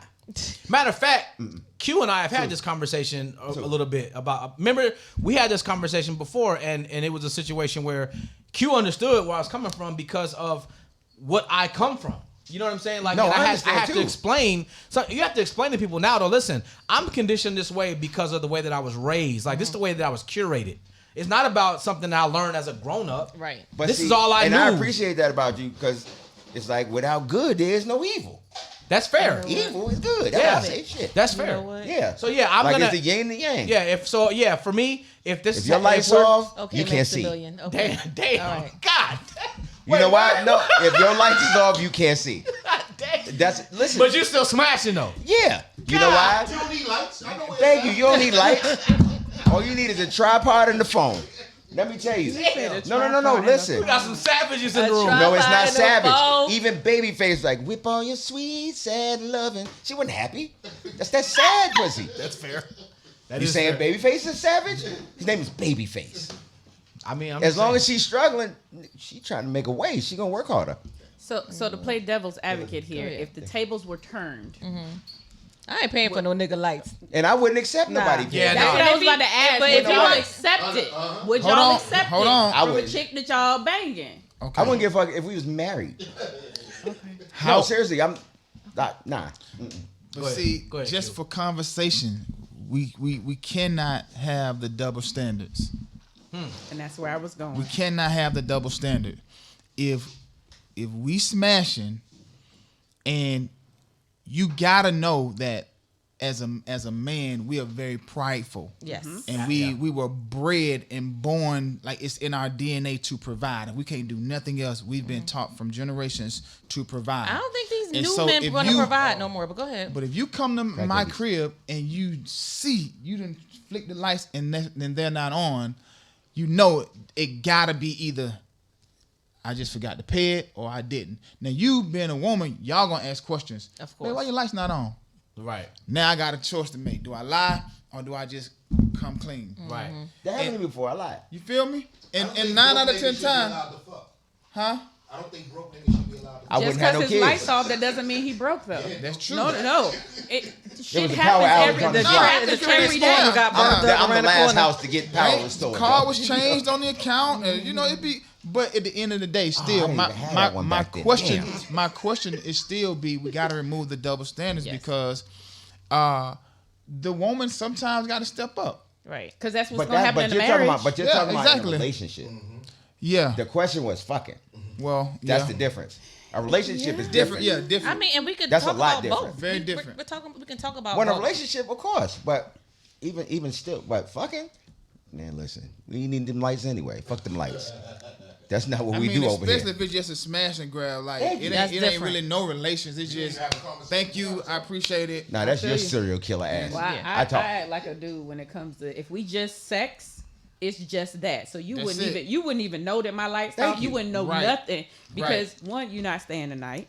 Matter of fact, Q and I have had this conversation a little bit about. Remember, we had this conversation before, and it was a situation where Q understood where I was coming from because of what I come from. You know what I'm saying? Like, No, and I I understand have to too. explain. So you have to explain to people now. Though, listen, I'm conditioned this way because of the way that I was raised. Like, this is the way that I was curated. It's not about something that I learned as a grown up. Right. But This see, is all I and knew. I appreciate that about you because it's like without good, there is no evil. That's fair. Evil is good. That's Yeah. how I say shit. That's You fair. know what? yeah. So yeah, I'm like gonna. it's the yin and the yang. Yeah. For me, if this If is your lights we're- off, Okay. you can't Max see. Civilian. Okay. Damn. All right. God. You know why? No. If your lights is off, you can't see. Damn. That's listen. But you're still smashing though. Yeah. You know You why? don't need lights. I know where Thank it's you. at. You don't need lights. All you need is a tripod and the phone. Let me tell you. No. Listen. We got some savages in the A room. tri- No, it's not Tripod and a savage. phone. Even Babyface like whip all your sweet, sad loving. She wasn't happy. That's that sad pussy. That's fair. That You is saying fair. Babyface is savage? His name is Babyface. I mean, I'm As just long saying. as she's struggling, she trying to make a way. She gonna work harder. So to play devil's advocate here, Go ahead. if the tables were turned, I ain't paying for no nigga lights. And I wouldn't accept nobody. Yeah, paying that's no. what I was If he- about to ask. but Would if you y'all want- accept it? Would Hold y'all on, accept hold it on. I from a wouldn't. chick that y'all banging? Okay. I wouldn't give a fuck if we was married. How- No, seriously, I'm not. Nah. But Go ahead. see, Go ahead, just Q. for conversation, we cannot have the double standards. And that's where I was going. We cannot have the double standard. If we smashing, and you gotta know that as a man, we are very prideful. Yes. And we were bred and born, like it's in our DNA to provide, and we can't do nothing else. We've been taught from generations to provide. I don't think these And new so men if want to you- provide no more. But go ahead. But if you come to my crib and you see you didn't flick the lights and then they're not on, you know it gotta be either I just forgot to pay it or I didn't. Now you being a woman, y'all gonna ask questions. Of "Babe, course. why your lights not on? Right. Now I got a choice to make. Do I lie or do I just come clean? Right. That happened to me before. I lied. You feel me? I And don't think 9 broke out of niggas 10 should be allowed times, to fuck. huh? I don't think broke niggas should be allowed to I fuck. wouldn't Just have because no his kids. lights off, that doesn't mean he broke though. That's true. No. Shit was a power happens outage on every the the street. traffic every day. got I'm the last house to get power Right? restored. The car was changed on the account, and you know it'd be. But at the end of the day, still, didn't even have that one my back then. question, Damn. my question is still be: we got to remove the double standards Yes. because the woman sometimes got to step up. Right. Because that's what's But gonna happen in you're the talking marriage. about, Yeah, talking about in exactly. a relationship. Yeah. The question was fucking. Well, That's yeah. the difference. A relationship is different. different. Yeah, I different. mean, and we could That's a talk lot about different. both. Very We're different. talking. We can talk about When a both. relationship, of course, but even still, but fucking, man, listen, we need them lights anyway. Fuck them lights. That's not what I we mean, do over especially here. if it's just a smash and grab. Like Thank you. it That's ain't different. really no relations. It's just have a conversation. thank you, I appreciate it. Nah, that's feel your you. serial killer ass. Well, Yeah. I I talk. act like a dude when it comes to if we just sex, it's just that. So you That's wouldn't it. you wouldn't even know that my lights Thank off. you. You wouldn't know Right. nothing because Right. one, you're not staying the night.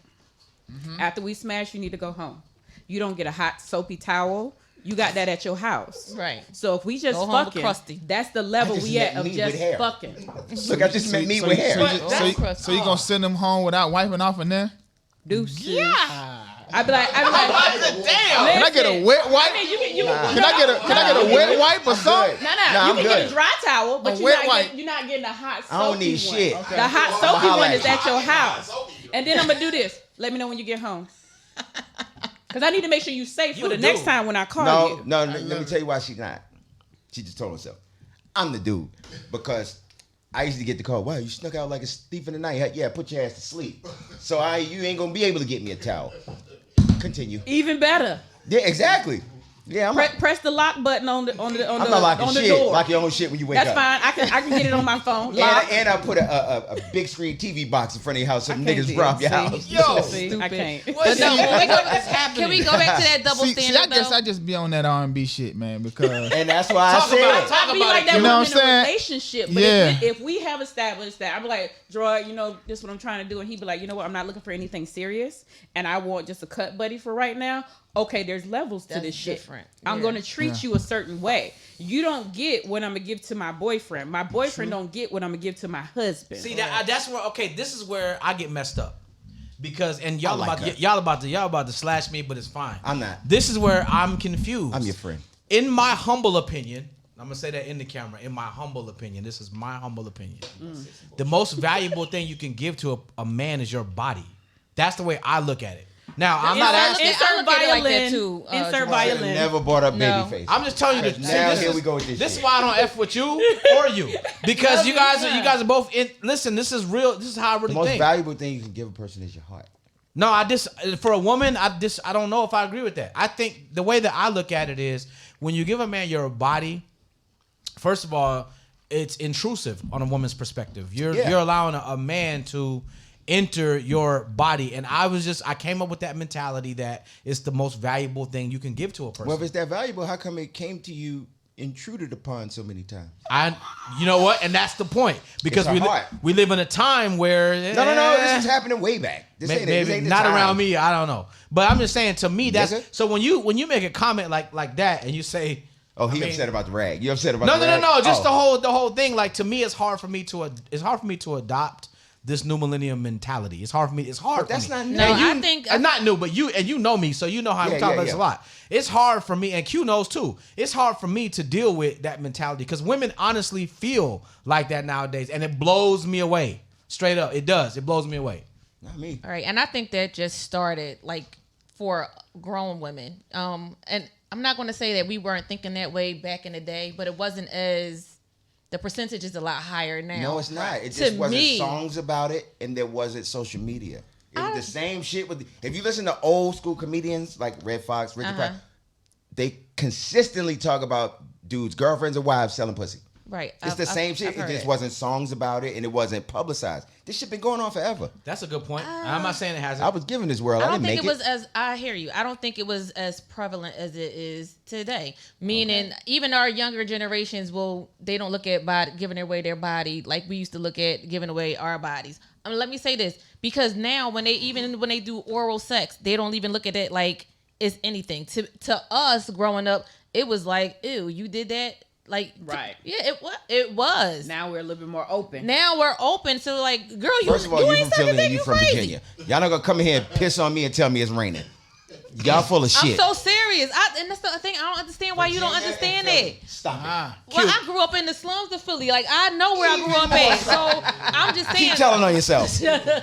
Mm-hmm. After we smash, you need to go home. You don't get a hot soapy towel. You got that at your house. Right. So if we just Go home with fucking, crusty. that's the level I just we at met of me just with hair. fucking. Look, I just met me with hair. So you gonna send them home without wiping off in there? Deuces. Yeah. I'd be like, Damn. Can I get a wet wipe? I mean, you Can I get a wet wipe or something? good. No, Nah, you I'm can get a good. dry towel, but A wet wipe. you're not getting a hot soapy I don't need one. shit. The hot I'ma soapy holla one at is you. at your house. And then I'm gonna do this. Let me know when you get home. Cause I need to make sure you're safe for You the do. next time when I call No, you. no, let me tell you why she's not. She just told herself. I'm the dude. Because I used to get the call, wow, you snuck out like a thief in the night. Yeah, put your ass to sleep. So you ain't gonna be able to get me a towel. Continue. Even better. Yeah, exactly. Yeah, Press the lock button on the I'm not locking on the shit. door. Lock your own shit when you wake That's up. fine. I can get it on my phone. Lock. And I put a big screen TV box in front of your house so I them can't niggas do rob it. your See? house. Yo. See, I can't. But no, when we go, Can we go back to that double See, standard? I guess though? I just be on that R&B shit, man, because And that's why Talk I said about it. it. Talk I be about like it. that You when know I'm what in I'm a saying? relationship. But Yeah. if we have established that, I'm like, Jarard, this is what I'm trying to do. And he'd be like, you know what? I'm not looking for anything serious. And I want just a cut buddy for right now. Okay, there's levels to That's this shit. different. I'm Yeah. going to treat you a certain way. You don't get what I'm going to give to my boyfriend. My boyfriend don't get what I'm going to give to my husband. See that's where this is where I get messed up. Because y'all like her. y'all about to slash me, but it's fine. I'm not. This is where I'm confused. I'm your friend. In my humble opinion, I'm gonna say that in the camera. In my humble opinion, this is my humble opinion. The most valuable thing you can give to a man is your body. That's the way I look at it. Now I'm not asking. I Insert look at it like that violin. too, Insert Jarard. violin. Never brought up No. babyface. I'm just telling you. Now this here is- we go with this This is shit. why I don't f with you or you, because you guys are both in. Listen, this is real. This is how I The really most think. valuable thing you can give a person is your heart. No, for a woman, I don't know if I agree with that. I think the way that I look at it is when you give a man your body, first of all, it's intrusive on a woman's perspective. You're allowing a man to enter your body, and I came up with that mentality that it's the most valuable thing you can give to a person. Well, if it's that valuable, how come it came to you intruded upon so many times? You know what, and that's the point, because It's our heart. we live in a time where No. This is happening way back. This ain't maybe this ain't the not time. around me. I don't know, but I'm just saying. To me, that's Nigga. so. When you make a comment like that, and you say, Oh, he I mean- upset about the rag. You upset about no, the rag? just Oh. the whole thing. Like, to me, it's hard for me to adopt this new millennium mentality. It's hard for me. It's hard. But that's for me. not new. No, And I think not new, but you know me, so you know how I'm Yeah, talking yeah, about this a yeah. lot. It's hard for me, and Q knows too. It's hard for me to deal with that mentality because women honestly feel like that nowadays, and it blows me away. Straight up, it does. It blows me away. Not me. All right, and I think that just started like for grown women. And I'm not going to say that we weren't thinking that way back in the day, but it wasn't as the percentage is a lot higher now. No, it's not. It To just wasn't me- songs about it, and there wasn't social media. It was the same shit with. If you listen to old school comedians like Red Fox, Richard Pryor, they consistently talk about dudes, girlfriends, or wives selling pussy. Right. It's the same shit. It just wasn't songs about it, and it wasn't publicized. This shit been going on forever. That's a good point. I'm not saying it hasn't. I was given this world. I I don't didn't think make it was as I hear you. I don't think it was as prevalent as it is today. Meaning, even our younger generations they don't look at giving away their body like we used to look at giving away our bodies. I mean, let me say this, because now when they do oral sex, they don't even look at it like it's anything. To us growing up, it was like, ew, you did that. Like, Right. It was. Now we're a little bit more open. Now we're open. So like, girl, First of all, you you ain't from sucking Philly dick, and you you from crazy. Virginia. Y'all not gonna come in here and piss on me and tell me it's raining. Y'all full of shit. I'm so serious. And that's the thing. I don't understand why you don't understand it. Stop it. Well, I grew up in the slums of Philly. Like, I know where I grew up at. So I'm just saying. Keep telling on yourself.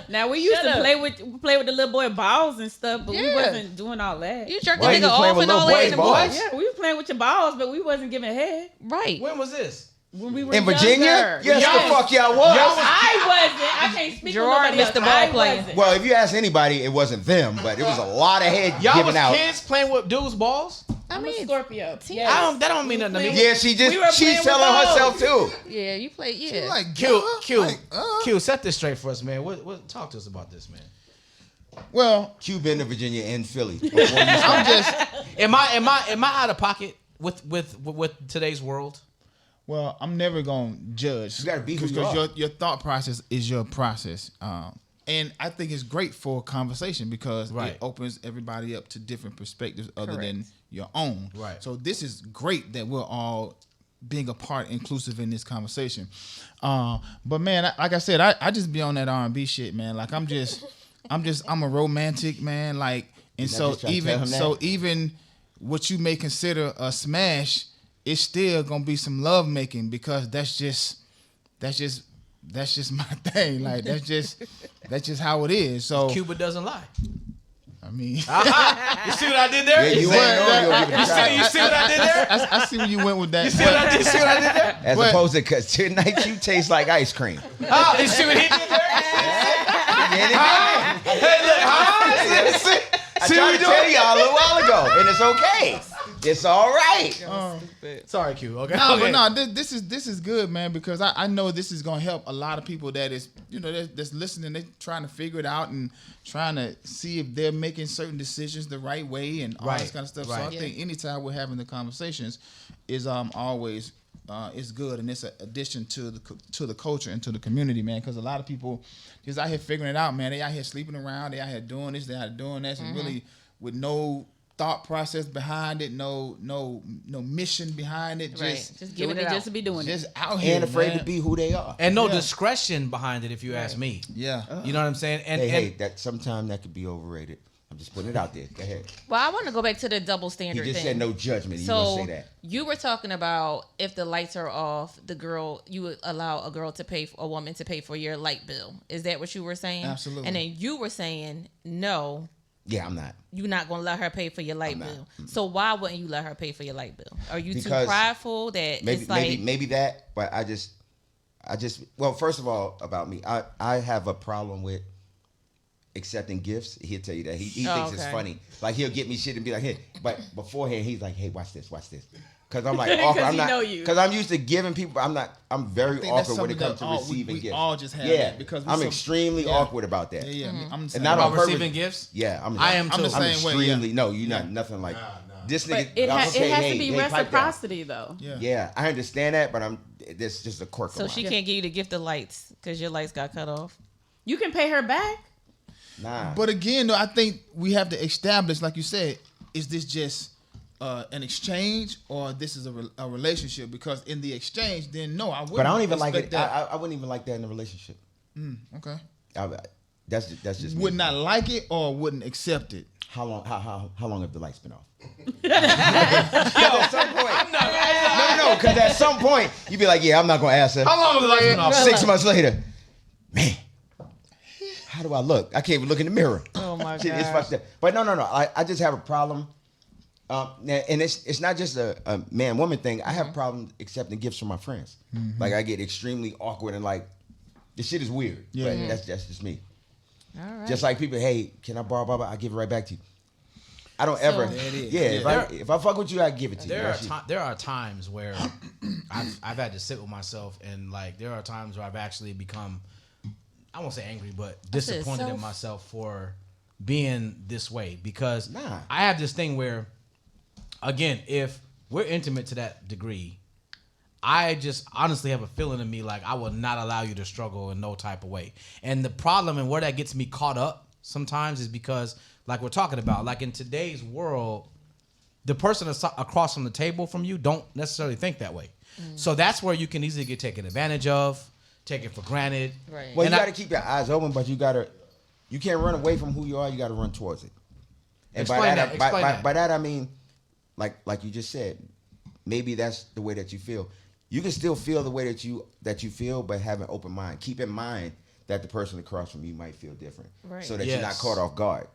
Now we used Shut to up. play with the little boy balls and stuff, but we Yeah. wasn't doing all that. You jerking Why a you nigga playing off with and all little that. and boys? boys. Yeah, we was playing with your balls, but we wasn't giving head Right. When was this? when we were In Virginia? younger. Yes, Yes. the fuck y'all was. I wasn't. I can't speak Gerard for nobody missed else. the ball I playing. wasn't. Well, if you ask anybody, it wasn't them, but it was a lot of head Y'all given was out. kids playing with dudes' balls? I I'm a mean, Scorpio. That don't mean nothing to me. Yeah, We were she's playing with selling balls. herself too. yeah, you play. Yeah. Like Q, set this straight for us, man. What talk to us about this, man. Well, Q been to Virginia and Philly. Before you I'm started. just Am I out of pocket with today's world? well, I'm never gonna judge. You gotta be who you because are. your thought process is your process. And I think it's great for conversation because Right. it opens everybody up to different perspectives other Correct. than your own. Right. So this is great that we're all being a part, inclusive in this conversation. But man, like I said, I just be on that R&B shit, man. Like I'm a romantic man. Like, and You're so not just trying to tell him that? even what you may consider a smash, it's still gonna be some love making because that's just my thing. Like that's just how it is. So Cuba doesn't lie. I mean, You see what I did there? Yeah, you ain't know you'll give it a try. You see what I did there? I see where you went with that. You see what I did? See what I did there? As But- opposed to, because tonight you taste like ice cream. Oh, you see what he did there? I See tried what to we tell doing? y'all a little while ago, and it's okay. It's all right. Sorry, Q. Okay. No, okay. but no, this is good, man, because I know this is gonna help a lot of people that is, that's listening. They're trying to figure it out and trying to see if they're making certain decisions the right way and all this Right, kind of stuff. right. So I think anytime we're having the conversations is always it's good, and it's an addition to the culture and to the community, man. Because a lot of people just out here figuring it out, man. They out here sleeping around. They out here doing this. They out here doing that, and really with no thought process behind it, no mission behind it, Right. just giving Doing it it out. just to be doing it. just out here, And afraid man. to be who they are. And no Yeah. discretion behind it, if you ask me. Yeah. You know what I'm saying? And, Hey, that sometimes that could be overrated. I'm just putting it out there. Go ahead. Well, I want to go back to the double He standard just thing. said no judgment. You gonna So say that? you were talking about if the lights are off, you would allow a woman to pay for your light bill. Is that what you were saying? Absolutely. And then you were saying no, Yeah, I'm not. you're not going to let her pay for your light I'm not. bill. So why wouldn't you let her pay for your light bill? Are you too Because prideful that Maybe it's like maybe that, but I just well, first of all, about me, I have a problem with accepting gifts. He'll tell you that. He thinks it's okay. funny. Like he'll get me shit and be like, hey, but beforehand he's like, hey, watch this. Cause I'm like 'Cause awkward. I'm he not know you. because I'm used to giving people. I'm very think that's awkward when it something comes to that receiving we gifts. all just have yeah, that because I'm extremely awkward about that. Yeah, I'm And not about on purpose. receiving gifts. Yeah, I am too. I'm the I'm same way, extremely yeah. no. You're not nothing like this But nigga. it has okay, to hey, be hey, pipe down. reciprocity, though. Yeah. Yeah, I understand that, but this just a quirk. so of she mine. can't give you the gift of lights because your lights got cut off? You can pay her back. Nah. But again, though, I think we have to establish, like you said, is this just an exchange or this is a relationship? Because in the exchange, then no, I wouldn't. But I don't even like expect it. that. I wouldn't even like that in a relationship. Okay. That's just me. Would not like it or wouldn't accept it. How long have the lights been off? At some point. No, because at some point you'd be like, yeah, I'm not gonna ask her. How long have the lights been off? 6 months later, man, how do I look? I can't even look in the mirror. Oh my Shit, it's gosh. fucked up. But no. I just have a problem And it's not just a man-woman thing. I have problems accepting gifts from my friends. Like I get extremely awkward and like, this shit is weird. Yeah. But that's just me. All right. Just like people, hey, can I borrow blah blah? I give it right back to you. I don't ever. There it is. Yeah, if I fuck with you, I give it to you. There are times where I've had to sit with myself, and like there are times where I've actually become, I won't say angry, but disappointed in myself for being this way, because I have this thing where, again, if we're intimate to that degree, I just honestly have a feeling in me like I will not allow you to struggle in no type of way. And the problem and where that gets me caught up sometimes is because, like we're talking about, like in today's world, the person across from the table from you don't necessarily think that way. So that's where you can easily get taken advantage of, taken for granted. Right. Well, you got to keep your eyes open, but you can't run away from who you are. You got to run towards it. And Explain that. By that I mean, like you just said, maybe that's the way that you feel. You can still feel the way that you feel, but have an open mind. Keep in mind that the person across from you might feel different, so that you're not caught off guard.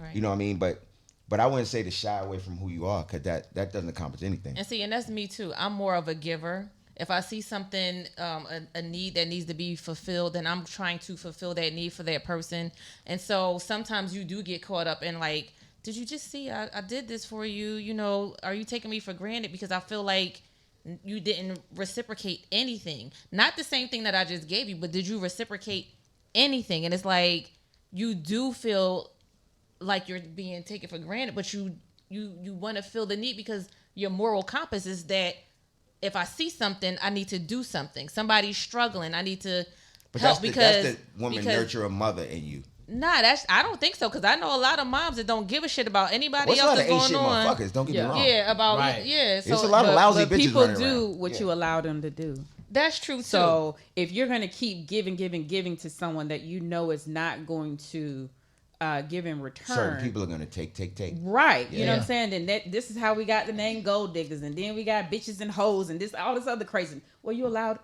Right. You know what I mean? But I wouldn't say to shy away from who you are, because that doesn't accomplish anything. And see, and that's me too. I'm more of a giver. If I see something, a need that needs to be fulfilled, then I'm trying to fulfill that need for that person. And so sometimes you do get caught up in like, did you just see I did this for you? You know, are you taking me for granted? Because I feel like you didn't reciprocate anything. Not the same thing that I just gave you, but did you reciprocate anything? And it's like, you do feel like you're being taken for granted, but you want to feel the need, because your moral compass is that if I see something, I need to do something. Somebody's struggling, I need to help, that's the woman nurture a mother in you. Nah, I don't think so, because I know a lot of moms that don't give a shit about anybody else that's going on. There's a lot of motherfuckers, don't get me wrong. Yeah, about Right. yeah. So There's a lot of lousy bitches people running do around. what you allow them to do. that's true too. So if you're going to keep giving to someone that you know is not going to give in return, Certain people are going to take. right? You know what Yeah. I'm saying? And this is how we got the name gold diggers, and then we got bitches and hoes, and all this other crazy. Well, you allowed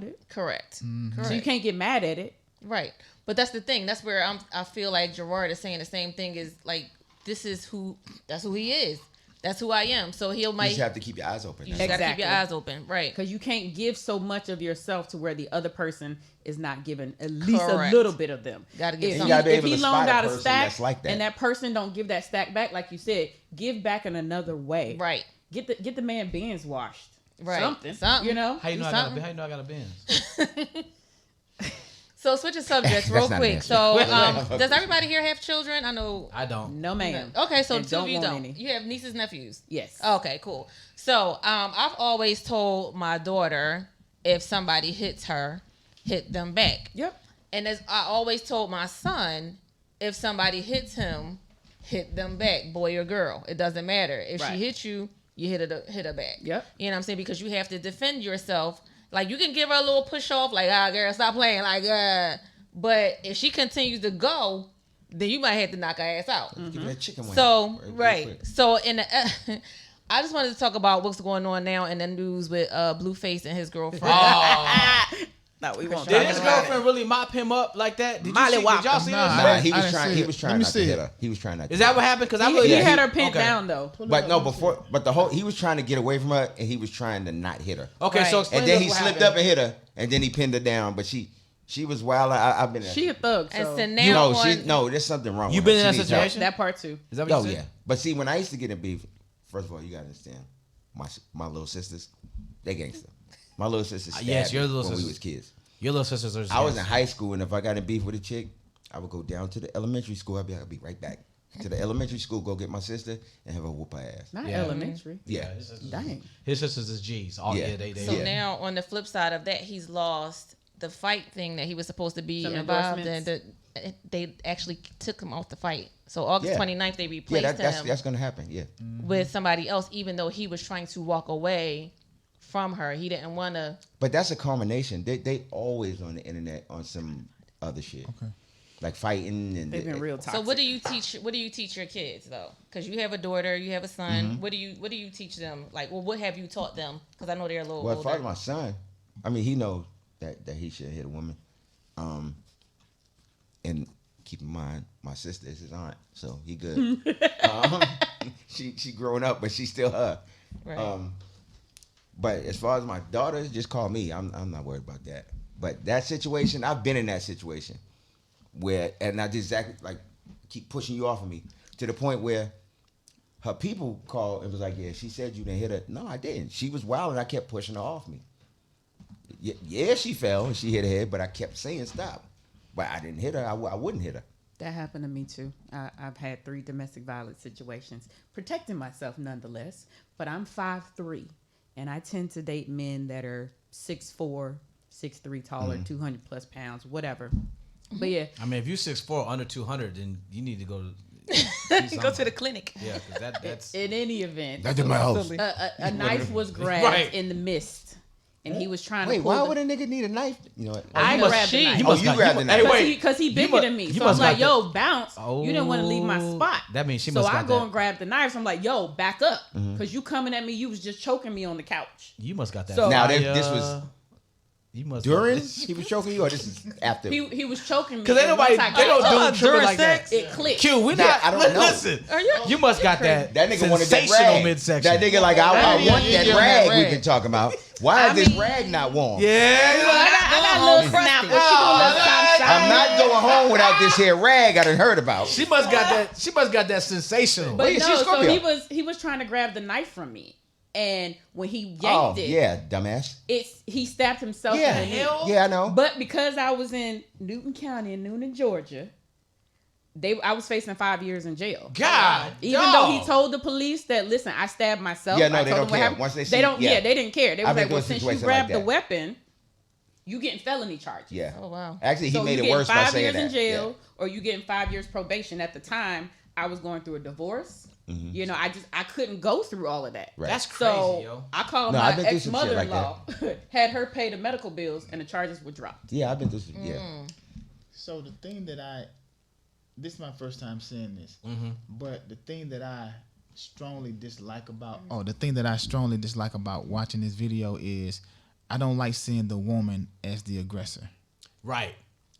it, Correct. so you can't get mad at it. Right. But that's the thing. That's where I feel like Jarard is saying the same thing, is like, that's who he is. That's who I am. So You might just have to keep your eyes open. you just gotta keep your Exactly. eyes open. Right. Because you can't give so much of yourself to where the other person is not giving at least Correct. a little bit of them. Gotta give If something. You gotta be if able he to loaned spot a out a person stack that's like that. and that person don't give that stack back, like you said, give back in another way. Right. Get the man Benz washed. Right. Something. You know? How you Do know something. I got a Benz? So switching subjects real That's not quick. an So answer. does everybody here have children? I know. I don't. No man. Okay, so And two of you want don't. any. You have nieces, nephews. Yes. Okay, cool. So I've always told my daughter, if somebody hits her, hit them back. Yep. And as I always told my son, if somebody hits him, hit them back, boy or girl. It doesn't matter. If Right. she hits you, you hit her back. Yep. You know what I'm saying? Because you have to defend yourself. Like, you can give her a little push off, like, girl, stop playing, like, But if she continues to go, then you might have to knock her ass out. Give me that chicken wing. So Real right. quick. So I just wanted to talk about what's going on now in the news with Blueface and his girlfriend. No, we won't. Did his girlfriend really mop him up like that? Did y'all see this? Nah, he I was didn't trying. see He it. was Let trying me not to see hit it. her. He was trying not. Is that what happened? Because I He really had her pinned okay. down though. But no, he was trying to get away from her, and he was trying to not hit her. Okay, Right. so explain And then to he us what slipped happened. up and hit her, and then he pinned her down. But she was wild. I've been. She a thug. And So so now No, there's something wrong. You with been her. in that She needs help. situation? that part too. Is that what you Oh said? yeah. But see, when I used to get in beef, first of all, you gotta understand, my little sisters, they gangster. My little sisters stabbed yes, your me little when we sisters. was kids. Your little sisters are. I was in high school, and if I got in beef with a chick, I would go down to the elementary school. I'd be right back to the elementary school, go get my sister, and have her whoop her ass. Not Yeah. elementary. Yeah. Dang. His sisters is G's. Oh Yeah. yeah, they. So now on the flip side of that, he's lost the fight thing that he was supposed to be Some involved in. endorsements. They actually took him off the fight. So August Yeah. 29th, they Yeah, replaced him that's gonna happen. Yeah. with somebody else, even though he was trying to walk away from her. He didn't want to. But that's a culmination. They always on the internet on some other shit. Okay. Like fighting and They've been real toxic. So what do you teach your kids though? Because you have a daughter, you have a son. What do you teach them? Like, well, what have you taught them? Because I know they're a little Well, as far as older. my son, I mean, he knows that he should hit a woman. And keep in mind, my sister is his aunt, so he good. She growing up, but she's still her. Right. But as far as my daughters, just call me. I'm not worried about that. But that situation, I've been in that situation where, and I did exactly like keep pushing you off of me to the point where her people called and was like, yeah, she said you didn't hit her. No, I didn't. She was wild and I kept pushing her off me. Yeah, she fell and she hit her head, but I kept saying stop. But I didn't hit her. I wouldn't hit her. That happened to me too. I've had 3 domestic violence situations, protecting myself nonetheless. But I'm 5'3", and I tend to date men that are 6'4", 6'3", taller, 200 plus pounds, whatever. But yeah, I mean, if you're 6'4", under 200, then you need to go Go to the clinic. Yeah, because that's in any event, That's in my house. a knife was grabbed Right. in the mist, and he was trying Wait, to pull why the- would a nigga need a knife? You know what? I must- grabbed the knife. You grabbed the knife. Hey, wait. Because he bigger must- than me. you So must I'm like, got yo, bounce. You didn't want to leave my spot. That means she so must I got go that. and grab the knife. So I'm like, yo, back up. Because you coming at me, you was just choking me on the couch. You must got that. So- Now, fire. this was You must during got- he was choking you, or this is after? He was choking me. Cause ain't and nobody once I they got don't up, do tripping like sex? that. It clicked. Q, we Nah, not. I don't know. Listen, Are you must got that. That nigga wanted that sensational rag. midsection. That nigga like I want you that give him rag that we've rag. been talking about. Why is I this mean- rag not warm? Yeah. I got a little snap. What you doing? I'm not going home without this here rag I done heard about. She must got that. She must got that sensational. But yeah, no, she's so Scorpio. he was trying to grab the knife from me, and when he yanked Oh it, yeah, dumbass. he stabbed himself Yeah, in the knee. yeah, I know. But because I was in Newton County in Newnan, Georgia, I was facing 5 years in jail. God, Even though he told the police that, listen, I stabbed myself. Yeah, no, I they told don't them what care. happened. Once they see- they don't. yeah. Yeah, they didn't care. They I've was been like, well, through a since you situation grabbed like the that. weapon, you getting felony charges. Yeah. Oh wow. Actually, he So made you it getting worse by 5 saying years that. in jail, or you getting 5 years probation. At the time, I was going through a divorce. You know, I couldn't go through all of that. Right. That's crazy, So yo. I called No, my I've been through some shit like ex-mother-in-law, had her pay the medical bills, and the charges were dropped. Yeah, I've been through some. Yeah. So the thing that this is my first time saying this, but the thing that I strongly dislike about watching this video is I don't like seeing the woman as the aggressor. Right.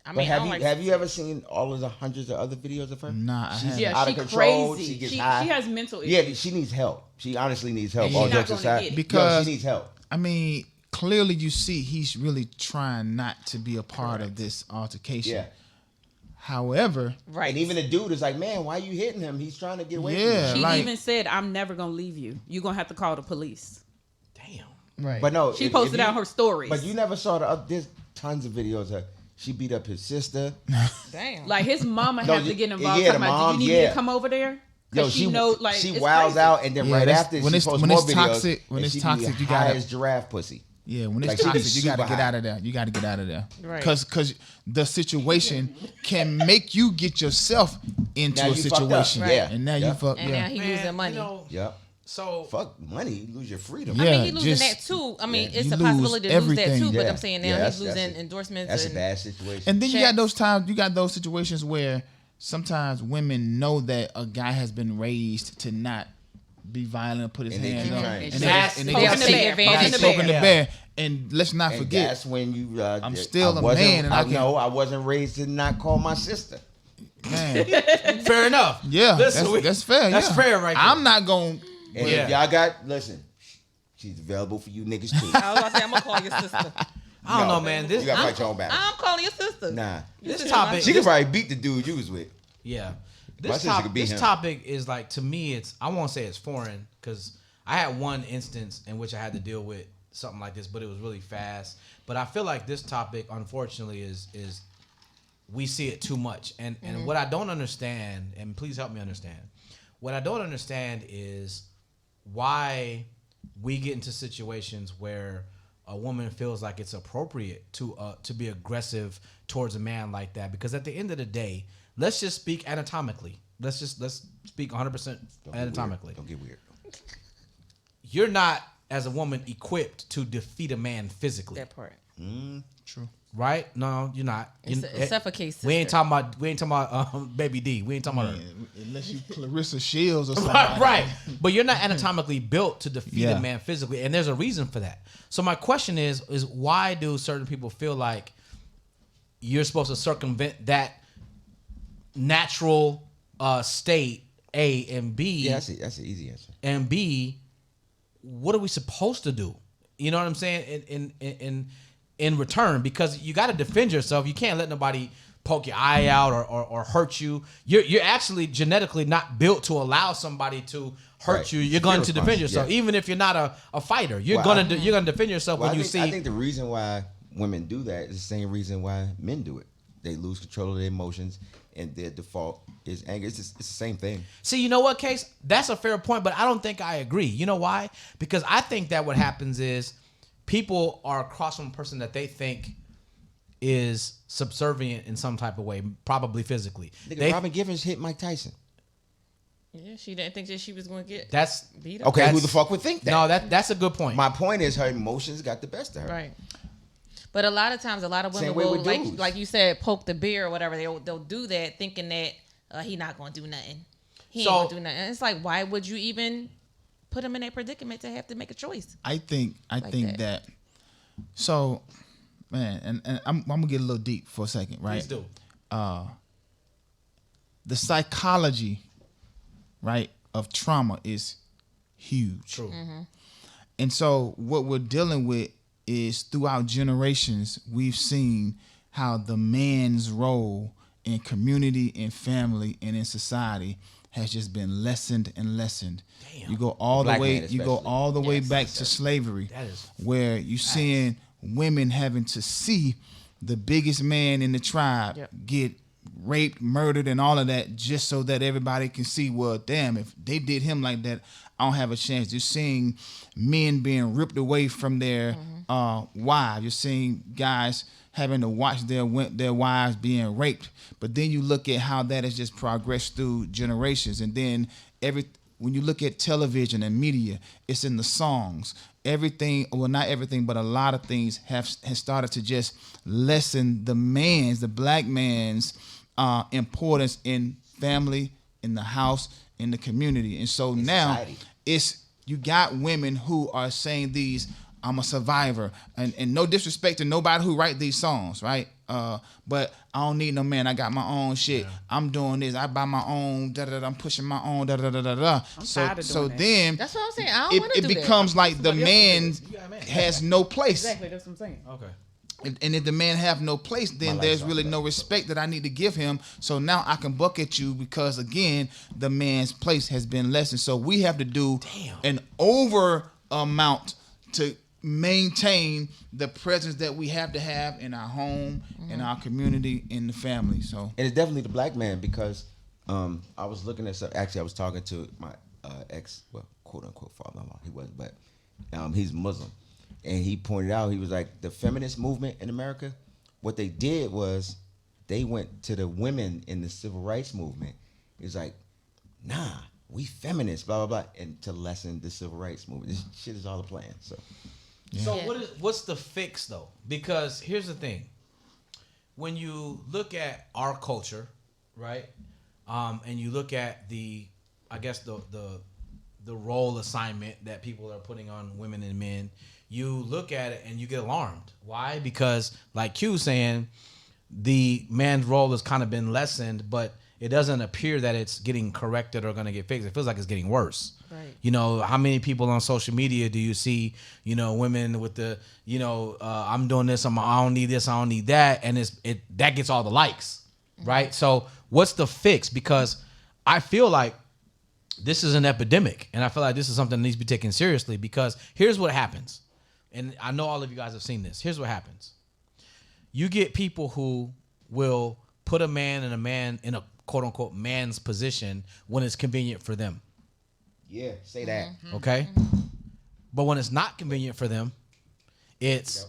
I But mean, I don't like have you ever seen all of the hundreds of other videos of her? Nah, I She's haven't. Yeah, out she of control. crazy. She gets She high. has mental issues. Yeah, she needs help. She honestly needs help. And All she's not jokes gonna aside, get it. Because- she needs help. I mean, clearly you see he's really trying not to be a part of this altercation. Yeah. However, right. And even the dude is like, man, why you hitting him? He's trying to get away Yeah. from She you. like- even said, "I'm never gonna leave you. You're gonna have to call the police." Damn. right. But no, She posted out her stories. But you never saw the. There's tons of videos of her. She beat up his sister. Damn. Like his mama No, had to get involved. yeah, talking the about, mom, do you need me yeah. to come over there? Yo, 'Cause she know, like, she it's wows crazy. out, and then Yeah, right that's- after when she it's- posts when more it's videos. toxic- when and it's she toxic, be you high gotta- as giraffe pussy. Yeah, when it's Like, she be toxic, you got to super get high. out of there. You got to get out of there. Right. Because the situation can make you get yourself into Now a you fucked up. situation. Right. Yeah. And now Yeah. you fuck. and Yeah. now he losing money. You know, Yep. so Fuck money, you lose your freedom. Yeah. I mean, he losing just- that too. I mean, Yeah. it's You a lose possibility to lose that everything. too. But Yeah. I'm saying now Yeah, he's that's losing a- endorsements. That's a and bad situation. And then you Checks. got those times, you got those situations where sometimes women know that a guy has been raised to not be violent, put his And they hands keep up, trying. and That's they They'll Poking the take bear, advantage. poking the Yeah. bear. And let's not And forget, that's when you. I'm still I a wasn't- man and I can- know I wasn't raised to not call my sister. man, fair enough. yeah, Listen, that's fair. That's yeah. fair, right there. I'm not going. And Yeah. if y'all got she's available for you niggas too. I was about to say, I'm gonna call your sister. I don't know, man. This you gotta fight your own battle. I'm calling your sister. Nah, this This topic. she could probably beat the dude you was with. Yeah. My This, sister could beat this him. topic is like, to me, it's, I won't say it's foreign, because I had one instance in which I had to deal with something like this, but it was really fast. But I feel like this topic, unfortunately, is we see it too much. And what I don't understand, and please help me understand, what I don't understand is why we get into situations where a woman feels like it's appropriate to be aggressive towards a man like that. Because at the end of the day, let's just speak anatomically. Let's speak 100% anatomically. Don't get weird. You're not, as a woman, equipped to defeat a man physically, That part. True. right? No, you're not. Except for Case. We ain't talking about Baby D. We ain't talking about her. Unless you Clarissa Shields or something. Right. But you're not anatomically built to defeat Yeah. a man physically, and there's a reason for that. So my question is why do certain people feel like you're supposed to circumvent that natural state, A, and B. Yeah, that's an easy answer. And B, what are we supposed to do? You know what I'm saying? In return, because you got to defend yourself. You can't let nobody poke your eye out or hurt you. You're actually genetically not built to allow somebody to hurt Right. you. You're going to defend yourself, yeah. even if you're not a fighter. You're Well, gonna defend yourself when you see. I think the reason why women do that is the same reason why men do it. They lose control of their emotions, and their default is anger. It's the same thing. See, you know what, Case? That's a fair point, but I don't think I agree. You know why? Because I think that what happens is people are across from a person that they think is subservient in some type of way, probably physically. Nigga, Robin Givens hit Mike Tyson. Yeah, she didn't think that she was going to get That's beat up. Okay, who the fuck would think that? No, that's a good point. My point is her emotions got the best of her. Right. But a lot of times, a lot of women Same way will, with dudes. like you said, poke the bear or whatever. They'll do that thinking that he not going to do nothing. He ain't going to do nothing. And it's like, why would you even put him in that predicament to have to make a choice? I think that. So, man, and I'm gonna get a little deep for a second, right? Please do. The psychology, right, of trauma is huge. True. And so what we're dealing with is throughout generations, we've seen how the man's role in community, in family, and in society has just been lessened and lessened. Damn. You go all the Black way, man you go especially. all the way back to slavery, That is where you're seeing women having to see the biggest man in the tribe Yep. get raped, murdered, and all of that, just so that everybody can see, well, damn, if they did him like that, I don't have a chance. You're seeing men being ripped away from their wives. You're seeing guys having to watch their wives being raped. But then you look at how that has just progressed through generations. And then when you look at television and media, it's in the songs. Everything, well, not everything, but a lot of things has started to just lessen the black man's importance in family, in the house, in the community. And so now society. You got women who are saying these, I'm a survivor, and no disrespect to nobody who write these songs, right? But I don't need no man. I got my own shit. Yeah. I'm doing this. I buy my own. I'm pushing my own. So then That's what I'm saying. I don't want to do it becomes that. like the man has no place. Exactly, that's what I'm saying. Okay. And if the man have no place, then there's really no respect that I need to give him. So now I can buck at you because, again, the man's place has been lessened. So we have to do an over amount to maintain the presence that we have to have in our home, in our community, in the family. So, and it's definitely the black man because I was looking at some. Actually, I was talking to my ex, well, quote unquote father-in-law. He wasn't, but he's Muslim, and he pointed out, he was like, the feminist movement in America, what they did was they went to the women in the civil rights movement. It's like, nah, we feminists, blah blah blah, and to lessen the civil rights movement. This shit is all a plan. So. Yeah. So what's the fix though? Because here's the thing: when you look at our culture, right, and you look at the role assignment that people are putting on women and men, you look at it and you get alarmed. Why? Because like Q saying, the man's role has kind of been lessened, but it doesn't appear that it's getting corrected or going to get fixed. It feels like it's getting worse. Right. You know, how many people on social media do you see, you know, women with the, you know, I'm doing this, I don't need this, I don't need that, and that gets all the likes, right? So what's the fix? Because I feel like this is an epidemic, and I feel like this is something that needs to be taken seriously, because here's what happens. And I know all of you guys have seen this. Here's what happens. You get people who will put a man in a quote unquote man's position when it's convenient for them. Yeah, say that. Okay? But when it's not convenient for them, it's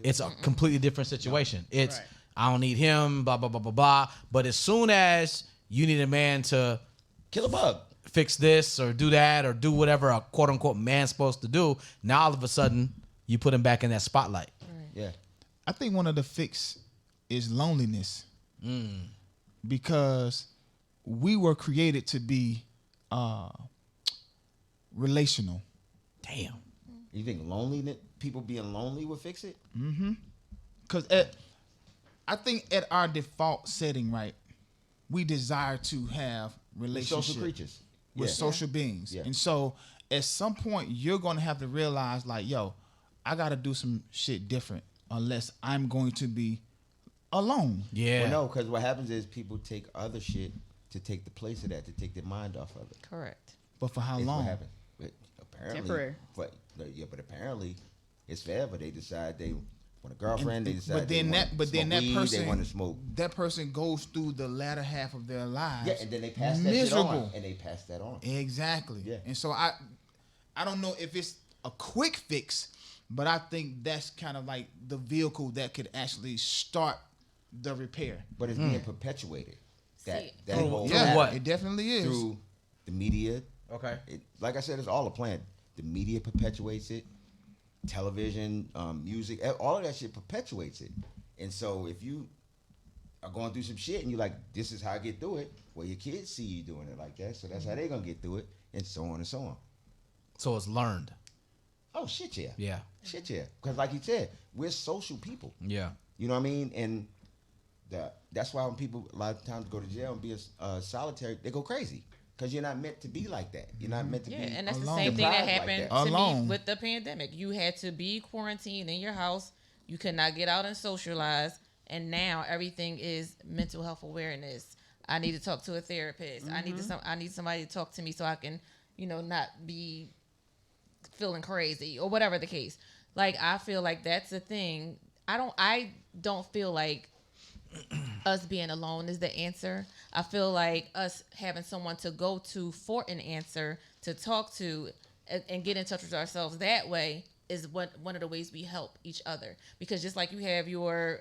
a completely different situation. It's Right. I don't need him, blah blah blah blah blah. But as soon as you need a man to Kill a bug. fix this or do that or do whatever a quote unquote man's supposed to do, now all of a sudden you put him back in that spotlight. Yeah. I think one of the fix is loneliness. Because we were created to be relational. Damn. You think people being lonely would fix it? Because I think at our default setting, right, we desire to have relationships. Social creatures. We're Yeah. social beings. Yeah. And so at some point you're going to have to realize like, yo, I got to do some shit different unless I'm going to be alone. Yeah. Well, no, because what happens is people take other shit to take the place of that, to take their mind off of it. Correct. But for how It's long? what happens. But apparently, Temporary. But apparently, it's forever. They decide they want a girlfriend. They decide. But then they that want but then smoke that weed, person they want to smoke. that person goes through the latter half of their lives. Yeah, and then they pass that shit on, and they pass that on. Exactly. Yeah. And so I don't know if it's a quick fix, but I think that's kind of like the vehicle that could actually start the repair. But it's being perpetuated. That See, that Through- whole through Yeah, what? it definitely is. through the media. Okay. Like I said, it's all a plan. The media perpetuates it. Television, music, all of that shit perpetuates it. And so if you are going through some shit and you're like, this is how I get through it, well, your kids see you doing it like that, so that's how they're going to get through it, and so on and so on. So it's learned. Oh, shit, yeah. Yeah. Shit, yeah. Because like you said, we're social people. Yeah. You know what I mean? And that's why when people a lot of times go to jail and be solitary, they go crazy. Because you're not meant to be like that. You're not meant to Yeah, be and that's alone. the same thing that deprived like happened that. to Alone. me with the pandemic. You had to be quarantined in your house. You could not get out and socialize. And now everything is mental health awareness. I need to talk to a therapist. I need somebody to talk to me so I can, not be feeling crazy or whatever the case. Like, I feel like that's a thing. I don't feel like us being alone is the answer. I feel like us having someone to go to for an answer, to talk to, and get in touch with ourselves that way is one of the ways we help each other. Because just like you have your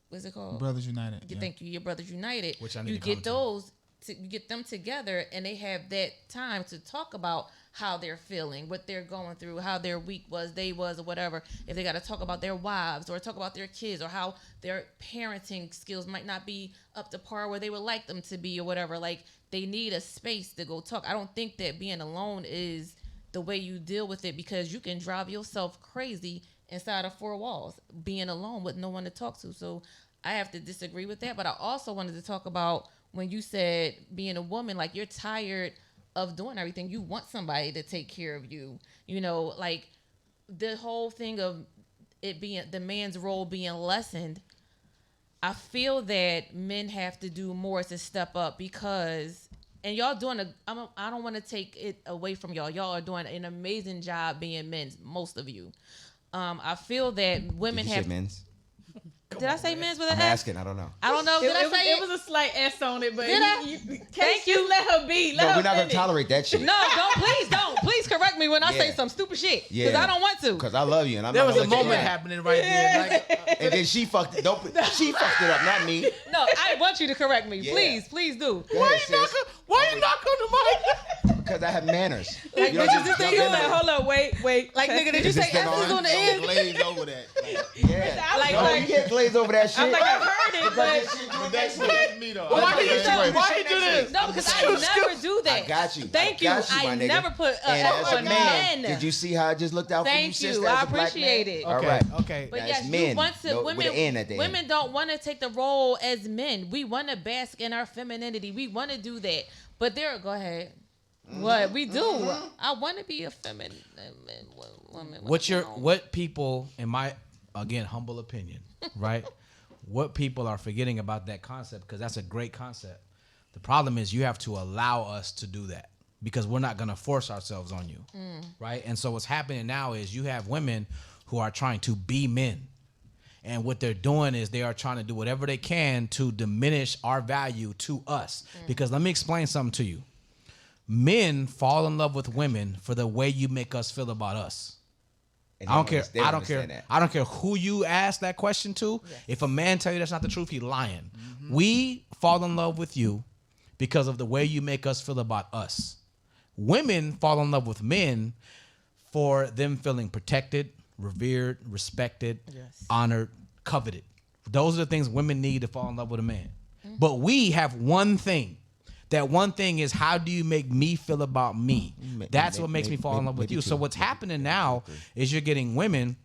what's it called? Brothers United. Yeah. Thank you, your Brothers United. Which I need you to get come to. those. You get them together, and they have that time to talk about how they're feeling, what they're going through, how their week was, day was, or whatever. If they got to talk about their wives or talk about their kids or how their parenting skills might not be up to par where they would like them to be or whatever, like they need a space to go talk. I don't think that being alone is the way you deal with it, because you can drive yourself crazy inside of four walls, being alone with no one to talk to. So I have to disagree with that. But I also wanted to talk about when you said being a woman, like you're tired of doing everything. You want somebody to take care of you. Like the whole thing of it being the man's role being lessened. I feel that men have to do more to step up because, and y'all doing I don't want to take it away from y'all. Y'all are doing an amazing job being men, most of you. I feel that women Did you have. say men's? Did I say men's with an I'm S? asking. I don't know. I don't know. Did I say it was a slight S on it, but Did I? Thank you. Let her be. Let No, her we're not gonna finish. tolerate that shit. No, don't. Please correct me when I say Yeah. some stupid shit. Yeah. Because I don't want to. Because I love you, and I'm There not was a gonna let you moment cry. happening right there. Like, And then she fucked it. She fucked it up, not me. No, I want you to correct me. Yeah. Please do. Go ahead, sis. why you knock on the mic? Because I have manners. Like, You don't bitches just just jump think in you there. Hold up, wait. Like, nigga, did you Is this say thing S's on? on the end? Glaze over that. Yeah. Like, No, you can't glaze over that shit. I'm like, I heard it, Because but this shit do it next week. That's me though. Why I he like do that. why he do this? No, because I never do that. I got you. Thank I got you. my I nigga. never put And as effort a on man, men. did you see how I just looked out for you, Thank sister, you. as I a black man? appreciate it. All Okay, right. okay. But That's yes, men. you want to No, with an N at the end. women don't want to take the role as men. We want to bask in our femininity. We want to do that. But go ahead. What we do? I want to be a feminine woman. What people, in my again humble opinion, right? What people are forgetting about that concept, because that's a great concept. The problem is you have to allow us to do that, because we're not going to force ourselves on you, right? And so what's happening now is you have women who are trying to be men. And what they're doing is they are trying to do whatever they can to diminish our value to us. Because let me explain something to you. Men fall in love with women for the way you make us feel about us. And I don't they care. they I don't understand care. that. I don't care who you ask that question to. Yes. If a man tell you that's not the truth, he lying. We fall in love with you because of the way you make us feel about us. Women fall in love with men for them feeling protected, revered, respected, Yes. honored, coveted. Those are the things women need to fall in love with a man. But we have one thing. That one thing is, how do you make me feel about me? That's what makes me fall in love with you. So what's happening now is you're getting women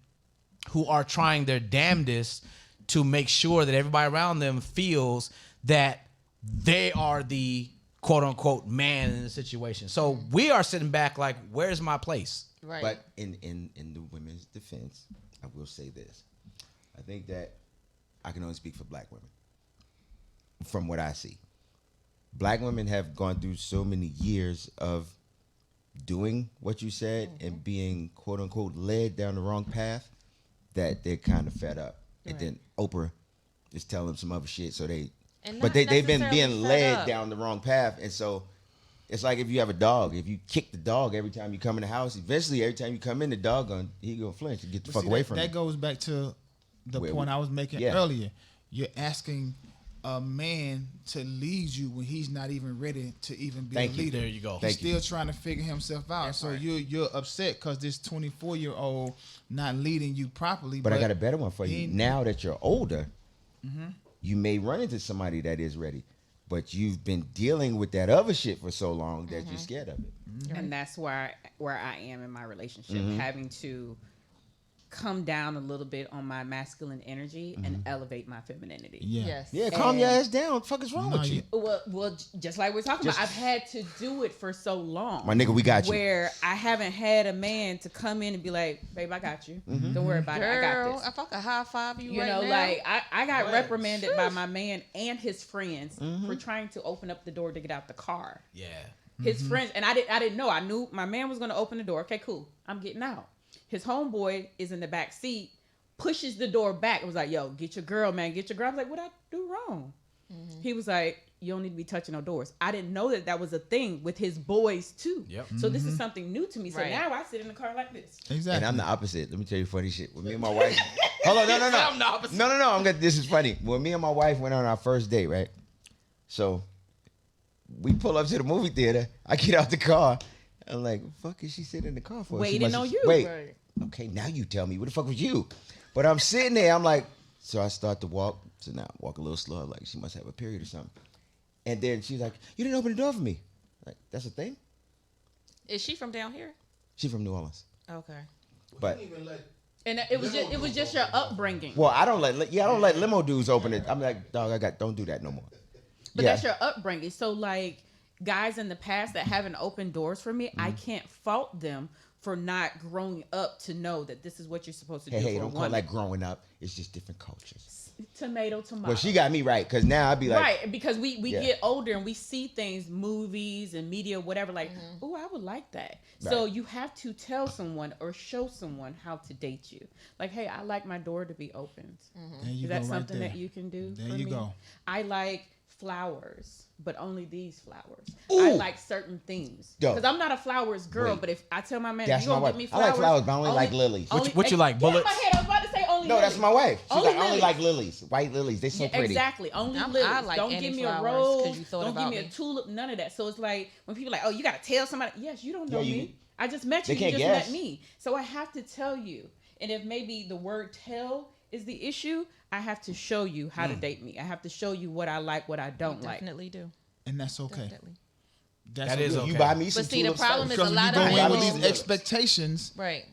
who are trying their damnedest to make sure that everybody around them feels that they are the quote unquote man in the situation. So we are sitting back like, where's my place? Right. But in the women's defense, I will say this. I think that I can only speak for black women. From what I see, black women have gone through so many years of doing what you said and being quote unquote led down the wrong path that they're kind of fed up. And then Oprah is telling them some other shit. So they've been being led down the wrong path. And so it's like if you have a dog, if you kick the dog every time you come in the house, eventually every time you come in, the dog he gonna flinch and get the fuck away from you. That goes back to the point I was making earlier. You're asking a man to lead you when he's not even ready to even be a leader. There you go. He's still trying to figure himself out. So you're upset because this 24-year-old not leading you properly. But I got a better one for you. Now that you're older, you may run into somebody that is ready, but you've been dealing with that other shit for so long that you're scared of it. And that's where I am in my relationship, having to come down a little bit on my masculine energy and elevate my femininity. Yes. Yeah, calm your ass down. What the fuck is wrong with you? Well, just like we're talking about, I've had to do it for so long. My nigga, we got you. Where I haven't had a man to come in and be like, babe, I got you. Don't worry about it. I got this. If I could high five you, You right know, now. like I got reprimanded by my man and his friends for trying to open up the door to get out the car. Yeah. His friends, and I didn't know. I knew my man was going to open the door. Okay, cool. I'm getting out. His homeboy is in the back seat, pushes the door back. It was like, yo, get your girl, man. Get your girl. I was like, what'd I do wrong? He was like, you don't need to be touching no doors. I didn't know that was a thing with his boys, too. Yep. So this is something new to me. So Right. now I sit in the car like this. Exactly. And I'm the opposite. Let me tell you funny shit. With me and my wife. Hold on, no. I'm the opposite. No. This is funny. When me and my wife went on our first date, right? So we pull up to the movie theater. I get out the car. I'm like, what the fuck is she sitting in the car for? Waiting on you. Wait. Right. Okay, now you tell me. What the fuck was you? But I'm sitting there. I'm like, so I start to walk. So now I walk a little slower. Like she must have a period or something. And then she's like, you didn't open the door for me. Like, that's a thing? Is she from down here? She's from New Orleans. Okay. But And it was just your upbringing. well, I don't let limo dudes open it. I'm like, dog, don't do that no more. But that's your upbringing. So like guys in the past that haven't opened doors for me, I can't fault them for not growing up to know that this is what you're supposed to do. Hey, for don't a call woman. that growing up. It's just different cultures. Tomato. Well, she got me right, because now I'd be like, right, because we Yeah. get older and we see things, movies and media, whatever, like, oh, I would like that. So Right. you have to tell someone or show someone how to date you. Like, hey, I like my door to be opened. There you Is that go, right something there. that you can do? There for you me? go. I like flowers, but only these flowers. I like certain themes. Yo. Because I'm not a flowers girl, Wait. but if I tell my man, That's you my gonna wife. give me I flowers. like flowers, but I only like lilies. What you like, Get in bullets? my head, I was about to say only no, lilies. that's my wife. She's Only like, I only lilies. like lilies. White lilies. They're so Yeah, pretty. exactly. Only I lilies. like Don't any give me a flowers 'cause rose. you thought Don't about give me me. a tulip. None of that. So it's like when people are like, oh, you got to tell somebody. Yes, you don't know Yeah, me. I just met They you. You can't just guess. met me. So I have to tell you. And if maybe the word tell is the issue, I have to show you how to date me. I have to show you what I like, what I don't like. Definitely do. And that's okay. Definitely. That's That is okay. You okay. buy me some But see, the tulips problem first. is Because a when you lot go of in with women. these expectations, Right.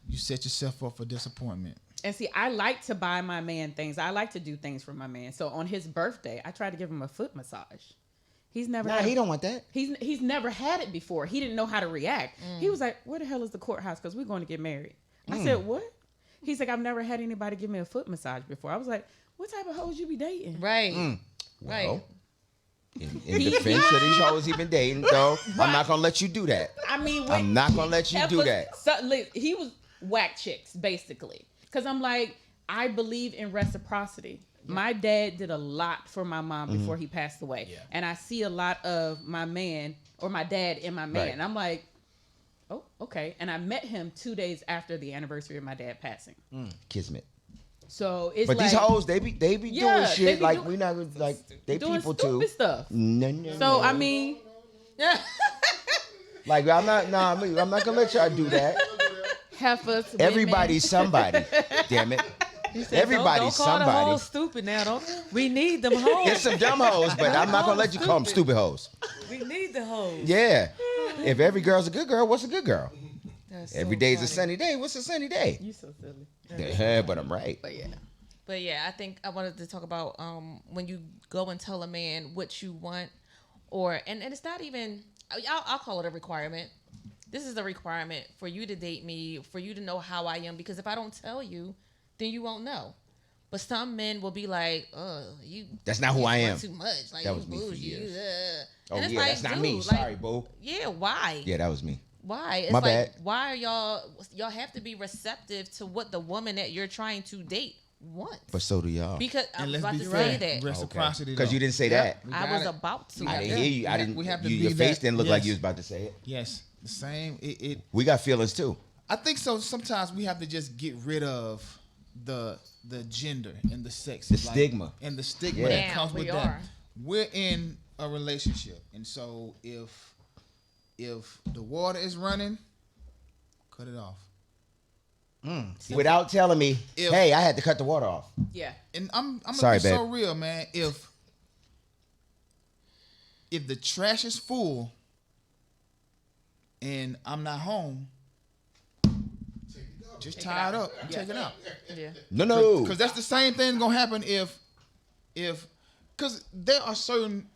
you set yourself up for disappointment. And see, I like to buy my man things. I like to do things for my man. So on his birthday, I tried to give him a foot massage. He's never Nah, had he don't want that. He's never had it before. He didn't know how to react. Mm. He was like, where the hell is the courthouse? Because we're going to get married. I said, what? He's like, I've never had anybody give me a foot massage before. I was like, what type of hoes you be dating? Right. Right. Well, in defense of these hoes he been dating, though, I'm not gonna let you do that. I mean, I'm not gonna let you do that. He was whack chicks, basically. Because I'm like, I believe in reciprocity. My dad did a lot for my mom before he passed away. Yeah. And I see a lot of my man or my dad in my man. Right. And I'm like, oh, okay. And I met him 2 days after the anniversary of my dad passing. Kismet. So it's But like, these hoes, they be Yeah, doing they shit be like doing- we not gonna like they doing people stupid too. stuff. No. So I mean, like I'm not gonna let y'all do that. heifers, women. Everybody's somebody. Damn it. Everybody's don't call the somebody. hoes stupid now. Don't. We need them hoes. There's some dumb hoes, but I'm not gonna let you call them stupid hoes. We need the hoes. Yeah. If every girl's a good girl, what's a good girl? That's Every so day's a funny. sunny day. What's a sunny day? You so silly. Yeah, but I'm right. But yeah. But yeah, I think I wanted to talk about when you go and tell a man what you want, and it's not even. I'll call it a requirement. This is a requirement for you to date me, for you to know how I am. Because if I don't tell you, then you won't know. But some men will be like, you. That's not who I am. Too much. Like, That was me for bougie, years. And Oh it's yeah, like, that's not dude, me. like, Sorry, boo. Yeah, why? Yeah, that was me. Why? It's My like, bad. why are y'all have to be receptive to what the woman that you're trying to date wants? But so do y'all. Because I And was let's about be to fair. say that. Reciprocity. Because you though. didn't say Yep. that. I got was it. about to. I didn't hear you. I didn't. We have to Your be face that- didn't look like yes. you was about to say it. Yes, the same. We got feelings too. I think so. Sometimes we have to just get rid of the gender and the sex, The stigma. and the stigma Yeah. that Damn, comes we with are. that. We're in a relationship, and so if the water is running, cut it off. Without telling me, If- hey, I had to cut the water off. Yeah. And I'm gonna Sorry, be so babe. real, man. If the trash is full and I'm not home, just tie it up and take it out. Yeah. No. Because that's the same thing gonna happen if because there are certain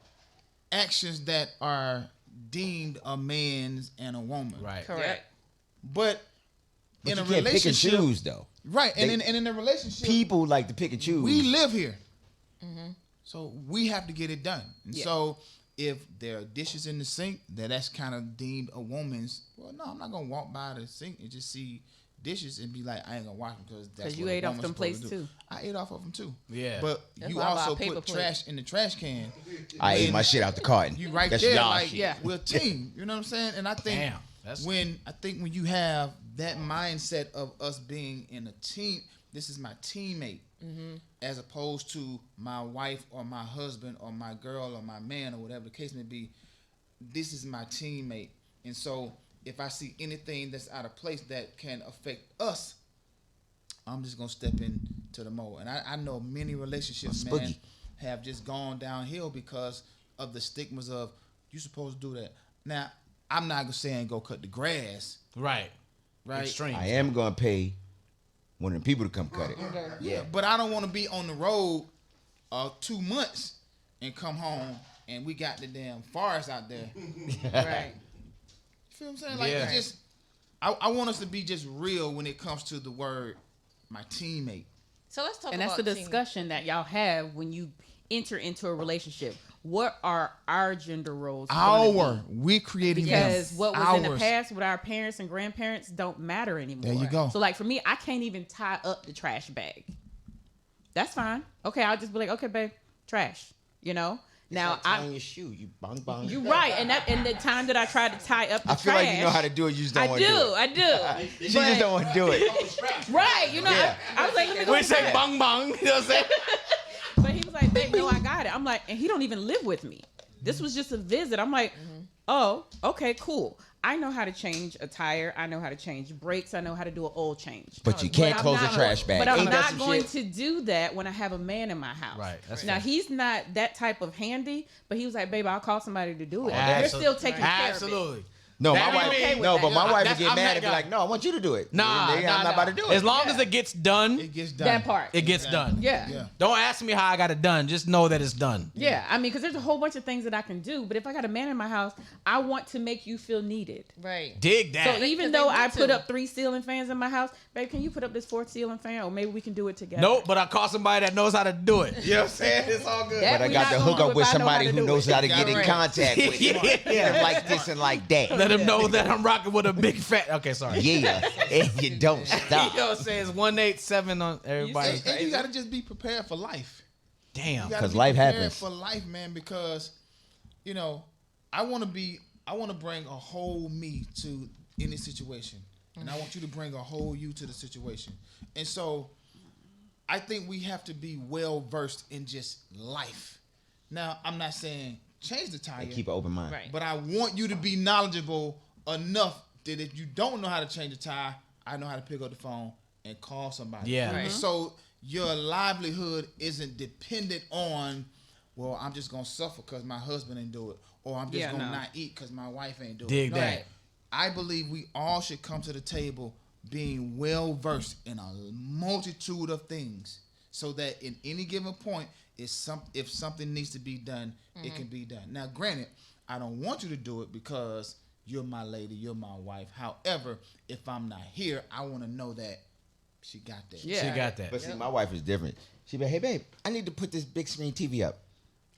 actions that are deemed a man's and a woman. Right. Correct. But But in you a can't pick and relationship, choose though. right? And They- in a relationship, People like to pick and choose. we live here, Mm-hmm. so we have to get it done. And Yeah. so if there are dishes in the sink, that's kind of deemed a woman's. Well, no, I'm not gonna walk by the sink and just see dishes and be like, I ain't gonna wash them because that's 'Cause you what a ate off woman's them supposed plates to do. too. I ate off of them too. Yeah. But That's you why I buy also a paper put plate. trash in the trash can. I ate when my shit out the carton. You right That's there, y'all like shit. Yeah. we're a team. You know what I'm saying? And I think Damn, that's- when you have that mindset of us being in a team, this is my teammate, as opposed to my wife or my husband or my girl or my man or whatever the case may be. This is my teammate, and so if I see anything that's out of place that can affect us, I'm just gonna step into the mold. And I know many relationships, Spooky. man, have just gone downhill because of the stigmas of you supposed to do that. Now, I'm not saying go cut the grass, Right. right? Extreme. I am gonna pay one of the people to come cut it. Yeah, but I don't want to be on the road 2 months and come home and we got the damn forest out there. Right. You feel what I'm saying? Like, Yeah. it's just, I want us to be just real when it comes to the word my teammate. So let's talk And about that's the team. discussion that y'all have when you enter into a relationship. What are our gender roles? gonna be? We're creating Because them. what was in the Ours. past with our parents and grandparents don't matter anymore. There you go. So like for me, I can't even tie up the trash bag. That's fine. Okay, I'll just be like, okay, babe, trash. You know. Now tying your shoe, you bong bong. you're right, and the time that I tried to tie up the I feel trash, like you know how to do it. You just don't I want to do it. I do. She just don't want to do it. Right, you know, Yeah. I was like, let me go. We say try. bong bong. You know what I'm saying? But he was like, babe, no, I got it. I'm like, and he don't even live with me. This was just a visit. I'm like, oh, okay, cool. I know how to change a tire. I know how to change brakes. I know how to do an oil change. But you can't I'm close the not- trash bag. But I'm Ain't that not some going shit? to do that when I have a man in my house. Right, that's Now fair. he's not that type of handy, but he was like, babe, I'll call somebody to do it. You're Absolutely. still taking care of it. Absolutely. No, That my wife. ain't me. No, with but that. my wife would That's- get I'm mad that and be guy. like, "No, I want you to do it." Nah, Nigga, I'm not about to do it. As long as it gets done, It gets done. That part. it gets done. Yeah. Yeah. Don't ask me how I got it done. Just know that it's done. Yeah, I mean, because there's a whole bunch of things that I can do, but if I got a man in my house, I want to make you feel needed. Right. Dig that. So even 'cause though they I want put to. up 3 ceiling fans in my house, babe, can you put up this 4th ceiling fan, or maybe we can do it together? Nope, but I call somebody that knows how to do it. You know what I'm saying? It's all good. That But I we got not to gonna hook do up if with I know somebody how to who do knows it. how to get in Right. contact with you. Yeah. Like this and like that. Let him know that I'm rocking with a big fat. Okay, sorry. Yeah, and you don't stop. You know what I'm saying? It's 187 on everybody. And you got to just be prepared for life. Damn. You gotta 'Cause be life prepared happens. for life, man. Because, you know, I want to bring a whole me to any situation, and I want you to bring a whole you to the situation. And so, I think we have to be well versed in just life. Now, I'm not saying change the tire, And keep an open mind. Right. but I want you to be knowledgeable enough that if you don't know how to change a tire, I know how to pick up the phone and call somebody. Yeah. Right. So your livelihood isn't dependent on, well, I'm just gonna suffer because my husband ain't do it, or I'm just Yeah, gonna no. not eat because my wife ain't do it. Dig No. that. I believe we all should come to the table being well versed in a multitude of things, so that in any given point, if something needs to be done, it can be done. Now, granted, I don't want you to do it because you're my lady, you're my wife. However, if I'm not here, I want to know that she got that. Yeah. She got that. But see, my wife is different. She be, hey, babe, I need to put this big screen TV up.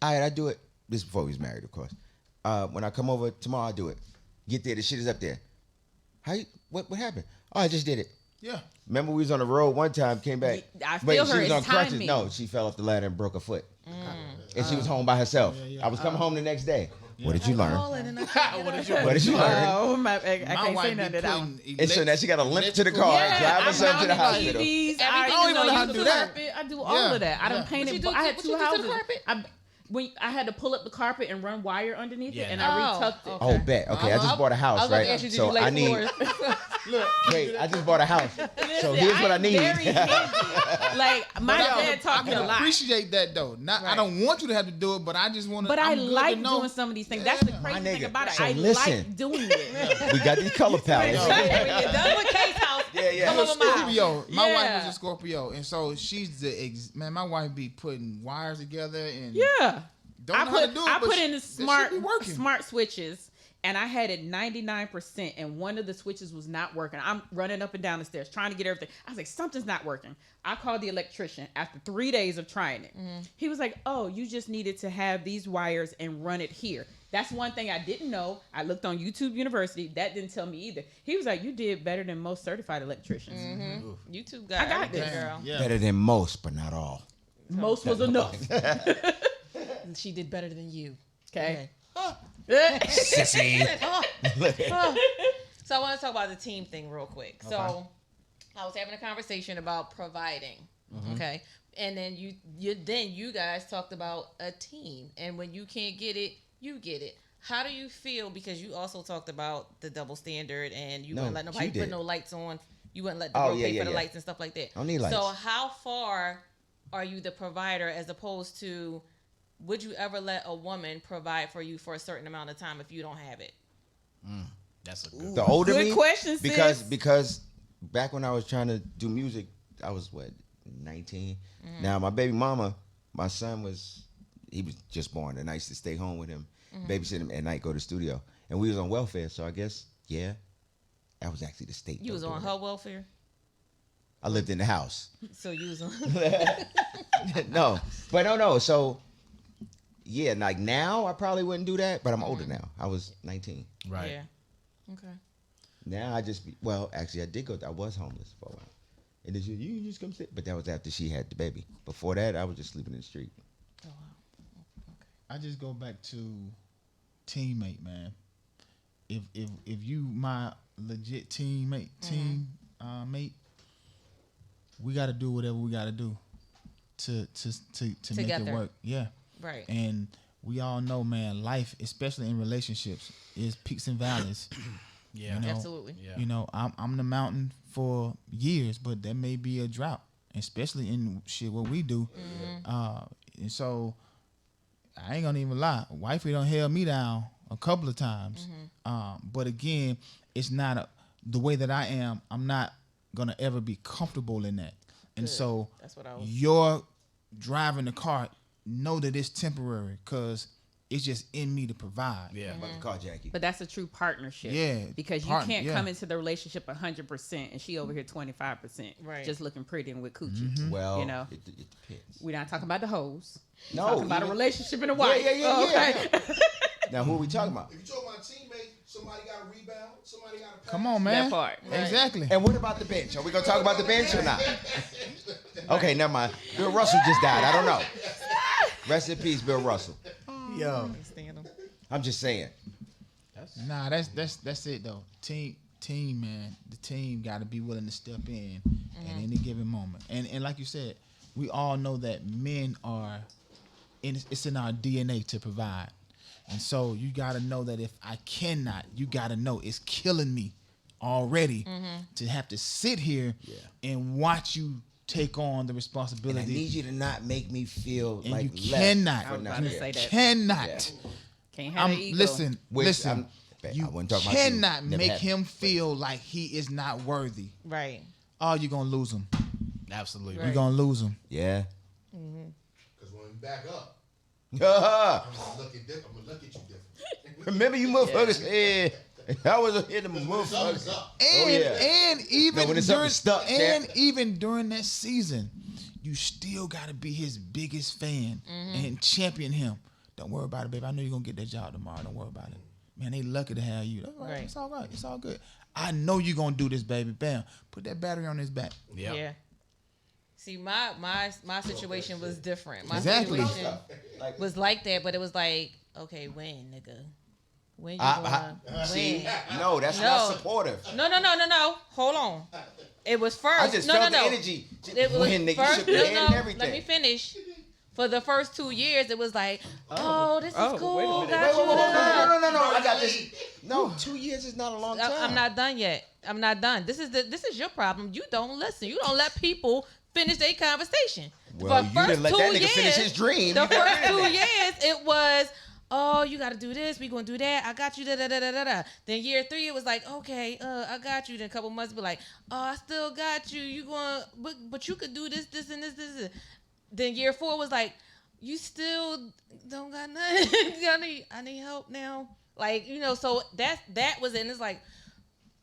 All right, I do it. This is before we was married, of course. When I come over tomorrow, I'll do it. Get there, the shit is up there. What happened? Oh, I just did it. Yeah. Remember we was on the road one time, came back. I feel she her. was It's on crutches. timing. No, she fell off the ladder and broke her foot. And she was home by herself. Yeah. I was coming home the next day. What did you learn? What did you What did you learn? I can't say nothing to that one. And so now she got to limp to the car, drive herself to the hospital. Everything I is don't even on know how to YouTube. do that. I do all of that. I done painted. What you do- I had what two you do to houses. the carpet? I had to pull up the carpet and run wire underneath Yeah, it, and no. I retucked it. Oh, bet. Okay, I just bought a I house, was about to right? ask you, did So you lay I need. floors? Wait, I just bought a house. So here's what I need. Very handy. Like my dad taught me a I lot. appreciate that though. Not, I don't want you to have to do it, but I just want to. But I I'm good like to know. doing some of these things. That's the My crazy thing nigga. about it. So I listen. like doing it. We got these color palettes. When you're done with Case House, Yeah. come I'm a over my house. Scorpio. My wife Yeah. was a Scorpio, and so she's the man. My wife be putting wires together and Yeah. don't know how to do it. I but put in the it should be working. smart switches, and I had it 99%, and one of the switches was not working. I'm running up and down the stairs trying to get everything. I was like, something's not working. I called the electrician after 3 days of trying it. He was like, oh, you just needed to have these wires and run it here. That's one thing I didn't know. I looked on YouTube University. That didn't tell me either. He was like, you did better than most certified electricians. YouTube got I got everything, this. girl. Yeah. Better than most, but not all. Most was enough. She did better than you. Okay. Sissy. So I want to talk about the team thing real quick. So I was having a conversation about providing. Okay. And then you guys talked about a team, and when you can't get it, you get it. How do you feel? Because you also talked about the double standard, and you wouldn't let nobody you put did. no lights on. You wouldn't let the Oh, girl pay yeah, for the yeah. lights and stuff like that. I don't need lights. So how far are you the provider, as opposed to, would you ever let a woman provide for you for a certain amount of time if you don't have it? That's a good The older Good me, question, sis. because back when I was trying to do music, I was 19. Now my baby mama, my son he was just born, and I used to stay home with him, babysit him at night, go to the studio, and we was on welfare. So I guess that was actually the state. You was on her welfare, I lived in the house. so you was on. No. So yeah, like now I probably wouldn't do that, but I'm older now. I was 19. right. Yeah. Okay. Now actually I did go. I was homeless for a while. And then you can just come sit. But that was after she had the baby. Before that, I was just sleeping in the street. Oh wow. I just go back to teammate, man. If you my legit teammate, mate, we got to do whatever we got to do to make Together. it work. Yeah. Right. And we all know, man, life, especially in relationships, is peaks and valleys. Yeah. You know, Absolutely. Yeah. You know, I'm the mountain for years, but there may be a drought, especially in shit what we do. And so I ain't gonna even lie, wifey done held me down a couple of times. But again, it's not the way that I am. I'm not gonna ever be comfortable in that. And Good. so That's what I was. you're driving the car, know that it's temporary because it's just in me to provide. Yeah. I'm about to call Jackie. But that's a true partnership. Yeah, Because you can't come into the relationship 100% and she over here 25%. Right. Just looking pretty and with coochie. Well, You know. it depends. We're not talking about the hoes. No, We're talking about a even- relationship and a wife. Yeah. Okay. Now, who are we talking about? If you talk about teammate, somebody got to rebound, somebody got to pass. Come on, man. That part. Right. Exactly. And what about the bench? Are we going to talk about the bench or not? Okay, never mind. Bill Russell just died. I don't know. Rest in peace, Bill Russell. Yo. I'm just saying. Nah, that's it though. Team, man. The team got to be willing to step in at any given moment. And like you said, we all know that men are, it's in our DNA to provide. And so you got to know that if I cannot, you got to know it's killing me already to have to sit here and watch you take on the And responsibility. I need you to not make me feel And like you less cannot. for I was not about to here. say that. Cannot. Can't have an ego. Listen, Which listen. I You wasn't talking about you. cannot Never make had. him feel like he is not worthy. Right. Oh, you're gonna lose him. Absolutely. We're gonna lose them. Yeah. Because when we back up, I'm gonna look at you different. Remember you motherfuckers? Yeah. I was hitting them When it's up, it's motherfuckers. up. And even when it's up, during, it's stuck, and champ. even during that season, you still gotta be his biggest fan and champion him. Don't worry about it, baby. I know you're gonna get that job tomorrow. Don't worry about it. Man, they lucky to have you. That's all right. Right. It's all right. It's all good. I know you're gonna do this, baby. Bam. Put that battery on his back. Yep. Yeah. See, my situation was different. My Exactly. situation was like that, but it was like, okay, when, nigga? When you gonna? See, When? no, that's No. not supportive. No. Hold on. It was first. I just no, felt no, no. the energy. It was When nigga, you first. shook your hand and everything. Let me finish. For the first 2 years, it was like, oh, this is cool. wait a minute. Got you. No. I got this. No, 2 years is not a long time. I'm not done yet. I'm not done. This is your problem. You don't listen. You don't let people finish their conversation. Well, For you first didn't let 2 that nigga years, finish his dream. The You got first rid of 2 that. years, it was, oh, you got to do this. We gonna do that. I got you. Da da da da da da. Then year 3, it was like, okay, I got you. Then a couple months, be like, oh, I still got you. You going, but you could do this, this, and this, this. Then year 4 was like, you still don't got nothing. I need help now. Like, so that was it. And it's like,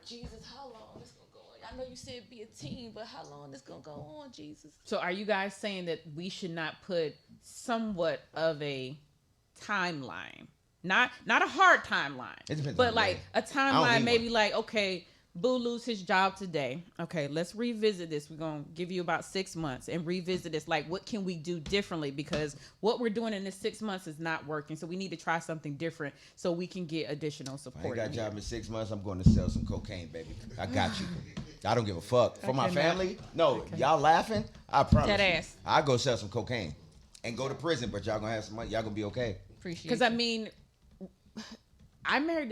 Jesus, how long this gonna go on? I know you said be a team, but how long this gonna go on, Jesus? So are you guys saying that we should not put somewhat of a timeline? Not a hard timeline, It depends on but the like day. a I don't timeline, need maybe one. like, okay, Boo lose his job today. Okay, let's revisit this. We're going to give you about 6 months and revisit this. Like, what can we do differently? Because what we're doing in this 6 months is not working. So we need to try something different so we can get additional I support. ain't got a in here. job in 6 months. I'm going to sell some cocaine, baby. I got you. I don't give a fuck. For my cannot. family, no, y'all laughing? I promise Dead you. ass. I go sell some cocaine and go to prison, but y'all gonna have some money. Y'all gonna be okay. Appreciate Because, it. I mean, I married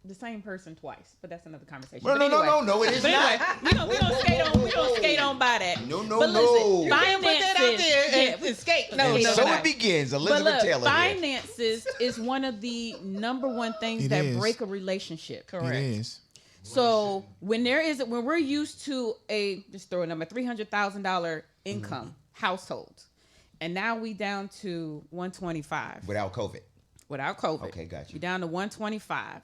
the same person twice, but that's another conversation. No, But no, anyway. no, it is But anyway, not. we gonna skate on by that. No, But listen, no. finances, and skate. And no, so no. it begins. But Elizabeth look, Taylor here. finances is one of the number one things It that is. break a relationship. Correct. It is. So when we're used to just throw a number, $300,000 income household, and now we down to 125 Without COVID. without COVID. Okay, got you. We down to 125,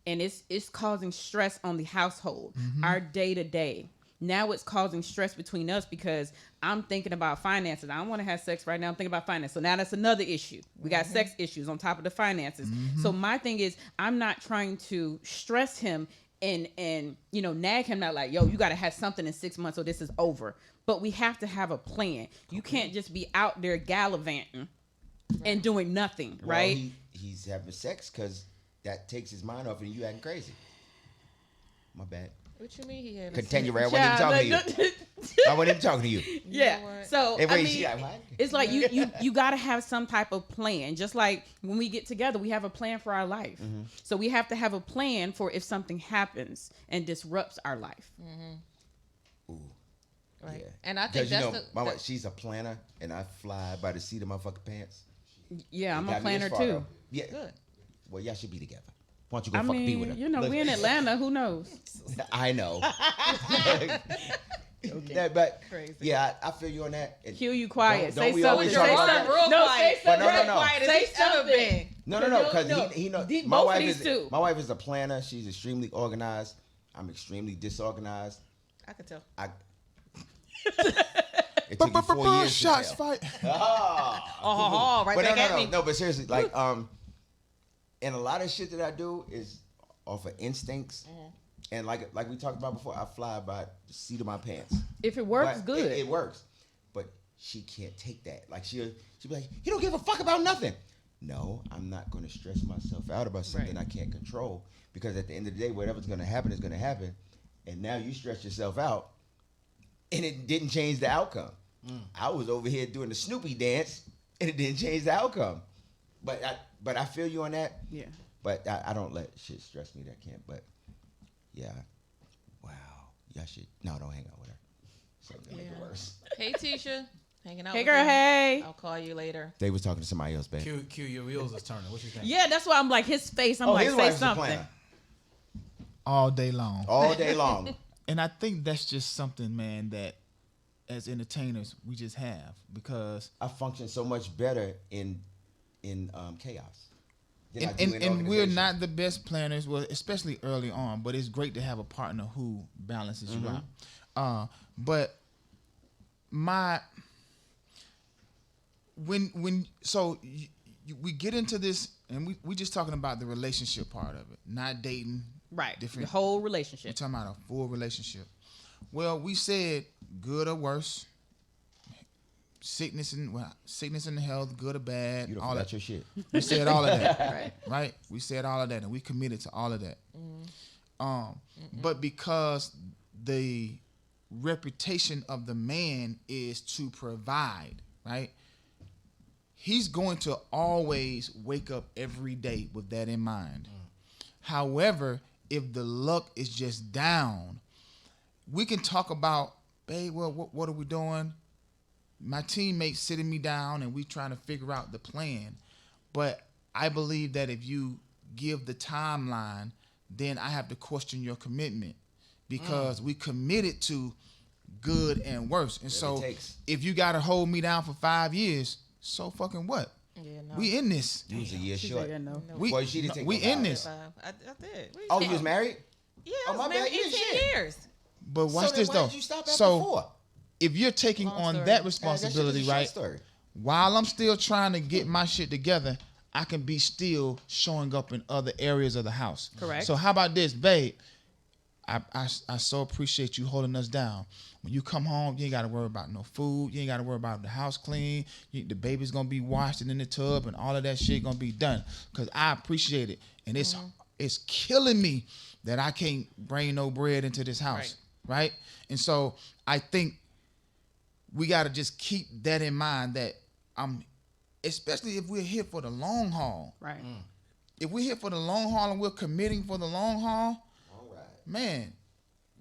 and it's causing stress on the household, our day to day. Now it's causing stress between us because I'm thinking about finances. I don't want to have sex right now. I'm thinking about finance. So now that's another issue. We got sex issues on top of the finances. So my thing is, I'm not trying to stress him and nag him, not like, yo, you got to have something in 6 months or this is over. But we have to have a plan. You can't just be out there gallivanting and doing nothing, Well, right? he's having sex because that takes his mind off and you acting crazy. My bad. What you mean he had? Continue, Ray. I wasn't even talking to you. I wasn't even talking to you. Yeah. what? So Hey, I wait, mean, she like, what? it's like you got to have some type of plan. Just like when we get together, we have a plan for our life. So we have to have a plan for if something happens and disrupts our life. Ooh. Right. Yeah. And I think Because that's my wife, she's a planner, and I fly by the seat of my fucking pants. Yeah, I'm It a got me this planner far, too. though. Yeah. good. Well, y'all should be together. Why don't you go I fucking be with her? mean, Look. we in Atlanta. Who knows? I know. But Crazy. yeah, I feel you on that. And Q, you quiet. Don't Say we something. always Say talk about something. that? Real No, quiet. say But no, something. no, no. Quiet as Say he's ever something. been. No, because No. he know Both my of wife these is two. my wife is a planner. She's extremely organized. I'm extremely disorganized. I could tell. It took you 4 years. Shots to tell. fight. Oh, right But back at me. no, but seriously, like and a lot of shit that I do is off of instincts. And like we talked about before, I fly by the seat of my pants. If it works, But good. It works. But she can't take that. Like she'll be like, you don't give a fuck about nothing. No, I'm not gonna stress myself out about something I can't control. Because at the end of the day, whatever's gonna happen is gonna happen. And now you stress yourself out and it didn't change the outcome. I was over here doing the Snoopy dance and it didn't change the outcome. But I feel you on that. Yeah. But I don't let shit stress me that can't. But yeah. Wow. Y'all should don't hang out with her. Something to make it worse. Hey, Tisha. Hanging out Hey, with girl. you. Hey. I'll call you later. They was talking to somebody else, babe. Q, your wheels is turning. What you think? Yeah, that's why I'm like his face. I'm like, his say wife's a something. planner. All day long. All day long. And I think that's just something, man, that as entertainers we just have, because I function so much better in chaos. than I do in and we're organization. not the best planners, well, especially early on. But it's great to have a partner who balances you out. But we get into this, and we just talking about the relationship part of it, not dating. Right. Different. The whole We're relationship. talking about a full relationship. Well, we said good or worse, sickness and health, good or bad, You don't all forgot that. your shit. We said all of that, right? We said all of that, and we committed to all of that. But because the reputation of the man is to provide, right? He's going to always wake up every day with that in mind. However, if the luck is just down, we can talk about, babe, well, what are we doing? My teammates sitting me down and we trying to figure out the plan. But I believe that if you give the timeline, then I have to question your commitment, because we committed to good and worse. And so if you got to hold me down for 5 years, so fucking what? Yeah, no. We in this. You was a year She short. said, yeah, no. Boy, she didn't take we no in vows. this. I did. Oh, you was married? Yeah, Oh, I my was married bad, you 18 shit. years. But watch so this then why though. did you stop after So 4? if you're taking Long on story. that That's responsibility, just a short right? story. While I'm still trying to get my shit together, I can be still showing up in other areas of the house. Correct. So how about this, babe? I so appreciate you holding us down. When you come home, you ain't got to worry about no food. You ain't got to worry about the house clean. The baby's going to be washed and in the tub, and all of that shit going to be done, because I appreciate it. And it's killing me that I can't bring no bread into this house, right? And so I think we got to just keep that in mind, that especially if we're here for the long haul. Right. If we're here for the long haul and we're committing for the long haul, All right. man,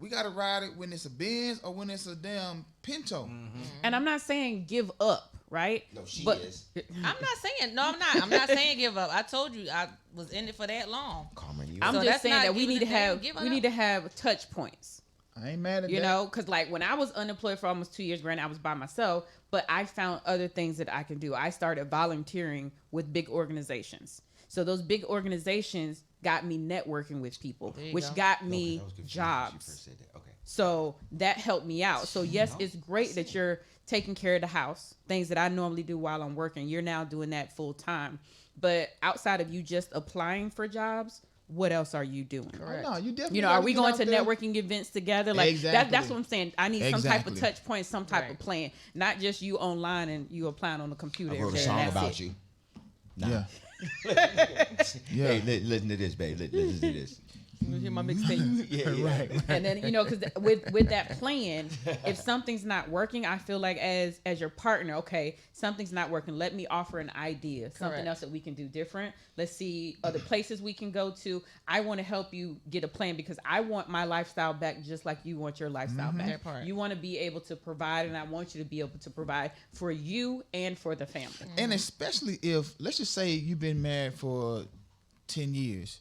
we got to ride it when it's a Benz or when it's a damn Pinto. And I'm not saying give up, right? No, she But- is. I'm not saying, no, I'm not. I'm not saying give up. I told you I was in it for that long. Carmen, you. I'm So just that's saying not that we giving need to a damn, have give we up. need to have touch points. I ain't mad at You that. know, because like when I was unemployed for almost 2 years, granted I was by myself, but I found other things that I can do. I started volunteering with big organizations. So those big organizations got me networking with people, There you which go. got me That was confusing when she jobs. first said that. Okay. So that helped me out. So yes, it's great that you're taking care of the house, things that I normally do while I'm working. You're now doing that full time. But outside of you just applying for jobs, what else are you doing? Oh, no, you definitely You know, are gotta we get going out to there. networking events together? Like Exactly. that's what I'm saying. I need some type of Exactly. touch point, some type of Right. plan, not just you online and you applying on the computer. I wrote a every day, song and that's about it. you. Nah. Yeah. Hey, listen to this, babe. Listen to this. You hear my mixtape? Yeah. Right. And then, you know, because with that plan, if something's not working, I feel like as your partner, okay, something's not working. Let me offer an idea, something Correct. else that we can do different. Let's see other places we can go to. I want to help you get a plan because I want my lifestyle back just like you want your lifestyle back. That part. You want to be able to provide, and I want you to be able to provide for you and for the family. And especially if, let's just say you've been married for 10 years.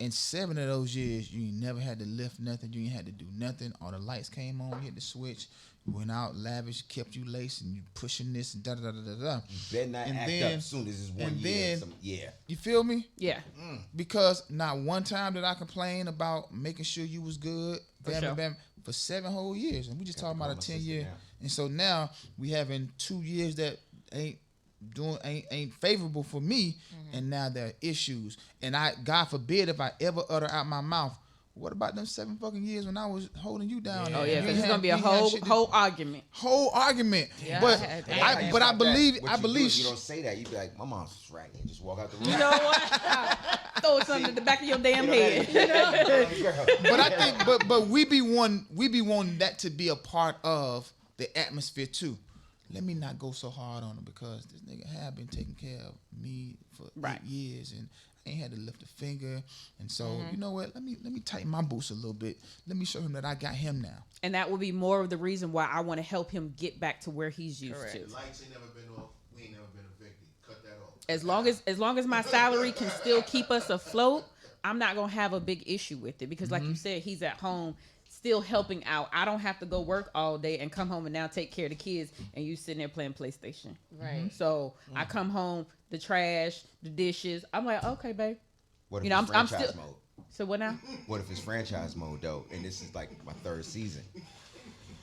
And 7 of those years, you ain't never had to lift nothing. You ain't had to do nothing. All the lights came on. You hit the switch. You went out lavish, kept you laced, and you pushing this and da-da-da-da-da. Better not And act then- up soon as it's 1 and year. then- Yeah. You feel me? Yeah. Because not one time did I complain about making sure you was good. For Bam, sure. bam, bam, for 7 whole years. And we just Got to talking about a call my 10 sister year. now. And so now we having 2 years that ain't favorable for me, and now there are issues. And God forbid if I ever utter out my mouth, what about them 7 fucking years when I was holding you down? Oh You yeah, ain't because it's had- gonna be a you ain't had whole shit to- whole argument. whole argument. Yeah, but I had that. I Hey, but I stop that. believe What I you believe do, you don't say that. You be like, my mom's ragging. Just walk out the room. You know what? Throw something at the back of your damn You know head. that? but I think but we be wanting that to be a part of the atmosphere too. Let me not go so hard on him because this nigga have been taking care of me for Right. 8 years and I ain't had to lift a finger. And so you know what? Let me tighten my boots a little bit. Let me show him that I got him now. And that will be more of the reason why I want to help him get back to where he's used Correct. to. Lights ain't never been off. We ain't never been evicted. Cut that off. As long as my salary can still keep us afloat, I'm not gonna have a big issue with it because, like you said, he's at home still helping out. I don't have to go work all day and come home and now take care of the kids, and you sitting there playing PlayStation. Right. So I come home, the trash, the dishes. I'm like, okay, babe. What if You know, it's I'm franchise still- mode? So what now? What if it's franchise mode though, and this is like my 3rd season?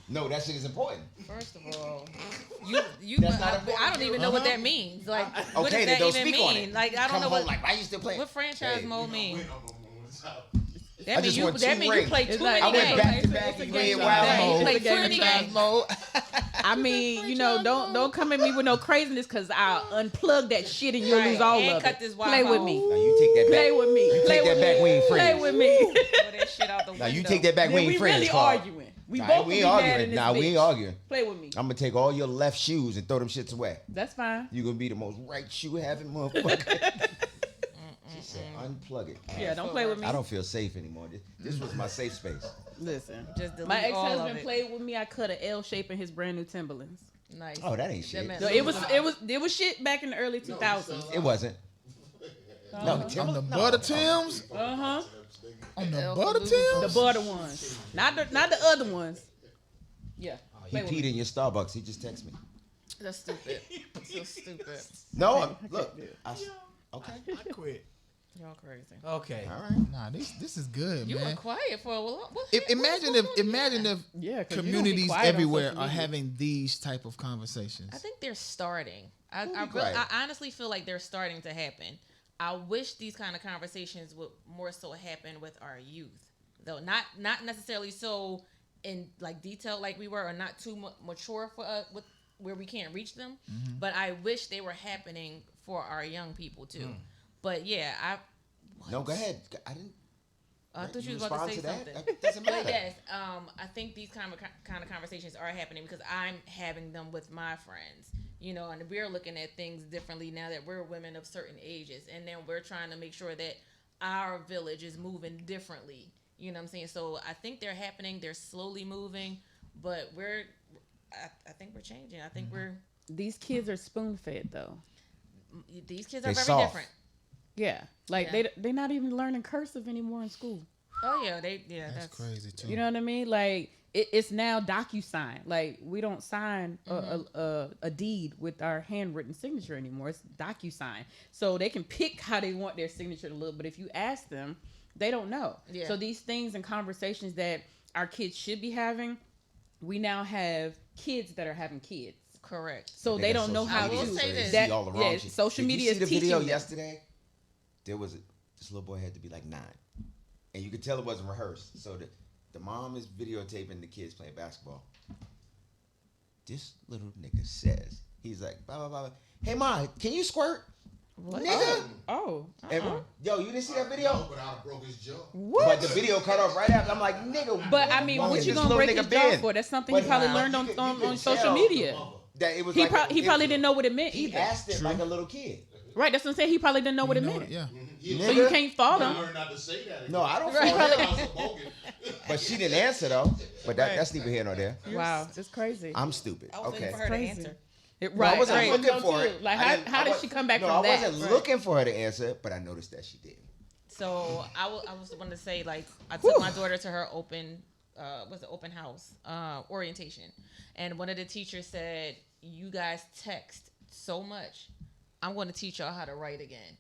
No, that shit is important. First of all, you That's not I important. don't even know what that means. Like, what Okay, does then that don't even speak on mean? it. Like, I don't Come know home what like, why you still playing? what franchise Hey, mode mean. I just want two That mean you rings. play It's too like- many I went games. back to It's back a and game ran of wild game. mode. Play It's a game too many of time. games. I mean, you know, don't come at me with no craziness, because I'll unplug that shit and you'll lose all And of cut it. this Play Wi-Fi with off. me. Now you take that Play back. with me. You Play take with that back. me. We ain't Play friends. with me. Throw that shit out the window. Now you take that back. We Then ain't we friends. really Carl. arguing. We Nah, both we be ain't mad in arguing. this Nah, we bitch. ain't arguing. Play with me. I'm gonna take all your left shoes and throw them shits away. That's fine. You gonna be the most right shoe having motherfucker. She said, unplug it. Yeah, don't play with me. I don't feel safe anymore. This was my safe space. Listen. Just delete My all of ex-husband it. played with me. I cut an L shape in his brand new Timberlands. Nice. Oh, that ain't shit. meant No, it was shit back in the early 2000s. It wasn't. No, On the Timberland. butter Tims? Uh-huh. On the Elf butter Lulu. The Tims? butter ones. Not the other ones. Yeah. He Play with peed me. in your Starbucks. He just texted me. That's stupid. So stupid. No, look. Okay. I quit. Y'all crazy. Okay. All right. Nah, this is good, You were man. quiet for a while. Imagine if Yeah, 'cause you don't be communities quiet on everywhere social are media. having these type of conversations. I think they're starting. Who be I quiet? honestly feel like they're starting to happen. I wish these kind of conversations would more so happen with our youth, though. Not necessarily so in like detail like we were, or not too mature for with where we can't reach them. Mm-hmm. But I wish they were happening for our young people too. But yeah, No, go ahead. I didn't. I thought you was respond about to say that? something. That doesn't matter. But yes, I think these kind of conversations are happening because I'm having them with my friends, you know, and we're looking at things differently now that we're women of certain ages, and then we're trying to make sure that our village is moving differently. You know what I'm saying? So I think they're happening. They're slowly moving, but I think we're changing. I think These kids are spoon fed though. these kids They are very soft. different. Yeah, like Yeah. they're not even learning cursive anymore in school. Oh yeah, That's crazy too. You know what I mean? Like it's now DocuSign. Like we don't sign a deed with our handwritten signature anymore. It's DocuSign. So they can pick how they want their signature to look, but if you ask them, they don't know. Yeah. So these things and conversations that our kids should be having, we now have kids that are having kids. Correct. So they got don't know social how I will to. say this. They see all the wrong yeah, shit. social Did media you see the is teaching video them. yesterday? There was this little boy had to be like 9, and you could tell it wasn't rehearsed. So the mom is videotaping the kids playing basketball. This little nigga says, he's like, blah blah blah. Hey ma, can you squirt? What? Nigga. Oh. And, yo, you didn't see that video? No, but I broke his jaw. But the video cut off right after. I'm like, nigga. But I mean, wrong what with you this gonna little break nigga his jaw been? for? That's something But he probably nah, learned you could on social tell media. That it was He, like he probably didn't know what it meant He either. asked it like a little kid. Right, that's what I'm saying. He probably didn't know what it meant. Yeah. So you can't fault I him. learned not to say that. No, I don't Right. fault him. I was a bogan. But she didn't answer though. But that's neither here nor there. Wow, it's crazy. I'm stupid. I was waiting Okay. for her to Crazy. answer. No, I wasn't right. looking Me for too. it. Like, I didn't- how I did wa- she come back no, from that? I wasn't Right. looking for her to answer, but I noticed that she did. So I was going to say, like, I took my daughter to her open house orientation, and one of the teachers said, "You guys text so much. I'm going to teach y'all how to write again,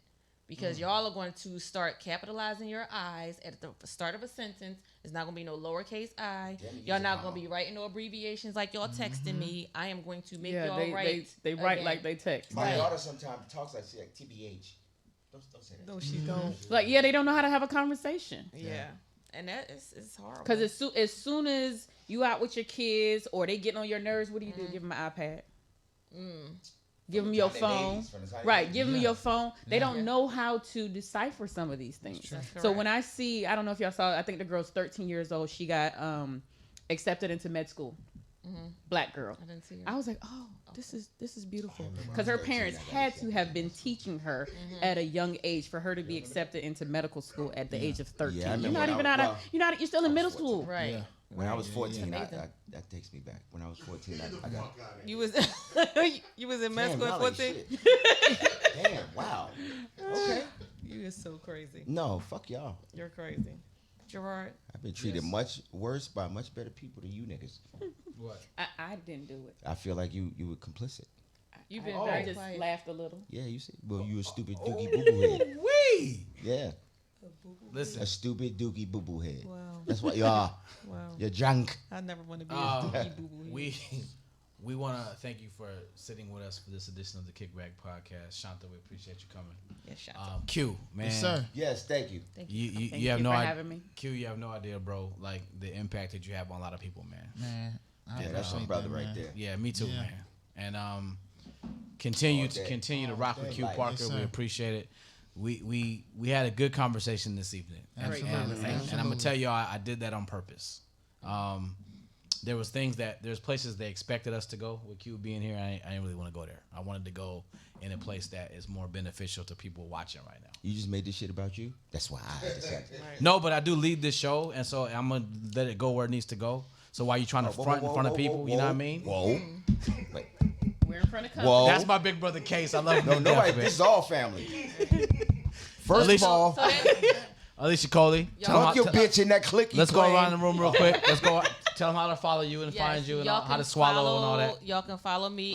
because y'all are going to start capitalizing your I's at the start of a sentence. It's not going to be no lowercase I. Y'all not going to be writing no abbreviations like y'all texting me. I am going to make Yeah, y'all they write. they write again." like they text. My Right. daughter sometimes talks like she like TBH. Don't say that. No, she don't. Like, yeah, they don't know how to have a conversation. Yeah, and that is horrible. Because as soon as you out with your kids or they getting on your nerves, what do? Give them an iPad. Give them your From the phone. babies, from the tiny Right, babies. give them your phone. They don't Yeah. know how to decipher some of these things. That's So correct. when I see, I don't know if y'all saw, I think the girl's 13 years old. She got accepted into med school. Black girl. I didn't see her. I was like, oh, this is beautiful. remember when I Because was her 13, parents I got had to accepted. have been teaching her at a young age for her to be accepted into medical school at the age of 13. Yeah, I you're remember not when even I- out of, well, you're still in middle 14. school. Right. Yeah. When I was 14, Amazing. that takes me back. When I was 14, I got. You was you was in med Damn, school at y'all ain't 14. shit. Damn, wow. Okay. You is so crazy. No, fuck y'all. You're crazy. Jarard? I've been treated much worse by much better people than you niggas. What? I didn't do it. I feel like you were complicit. You've been I very just quiet. laughed a little. Yeah, you see. Well, you a stupid dookie boo boo head. Wee! Yeah, Listen. a stupid dookie boo boo head. Wow. That's what you are. Wow. You're drunk. I never want to be We want to thank you for sitting with us for this edition of the Kickback Podcast. Shanta, we appreciate you coming. Yes, shut Q, man. Yes, sir. Yes, thank you. You Thank have you no for idea. having me. Q, you have no idea, bro. Like the impact that you have on a lot of people, man. Man, I Yeah, that's my appreciate brother that, right man. there. Yeah, me too, Yeah. man. And continue All to day. continue to rock with day. Q Like, Parker. yes, We sir. appreciate it. We had a good conversation this evening, and Absolutely, and I'm gonna absolutely. tell you, I did that on purpose. There was things there's places they expected us to go with Q being here. I didn't really want to go there. I wanted to go in a place that is more beneficial to people watching right now. You just made this shit about you? That's why I decided. No, but I do lead this show, and so I'm gonna let it go where it needs to go. So why you trying to front in front of people? You know what I mean? Whoa. Wait. We're in front of company. Whoa. That's my big brother Case. I love him. No, to nobody. death, man. This is all family. First of Alicia- all, So that, Alicia Coley. tell fuck him your how- bitch in that clicky. Let's go claim. around the room real quick. Let's go. Tell them how to follow you and yes, find you and y'all how can to swallow and all follow- that. Y'all can follow me.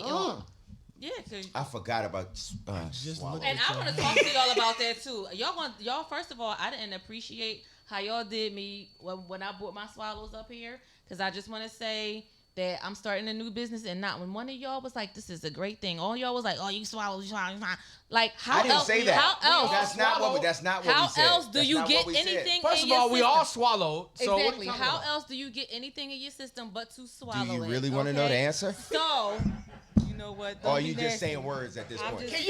Yeah, cause I forgot about swallow. look and I want to talk to y'all about that too. Y'all first of all, I didn't appreciate how y'all did me when I brought my swallows up here, because I just want to say that I'm starting a new business, and not when one of y'all was like, "This is a great thing." All y'all was like, "Oh, you swallow, you swallow." Like how I didn't else? say that. How else? That's not what we How said. else do That's you not get what we said. anything? First in of all, your we all system? swallowed. So what Exactly. you talking How about? else do you get anything in your system but to swallow Do you it? really want to know the okay? answer? So, you know what? Or are Don't you be just nasty. saying words at this I'm point? just-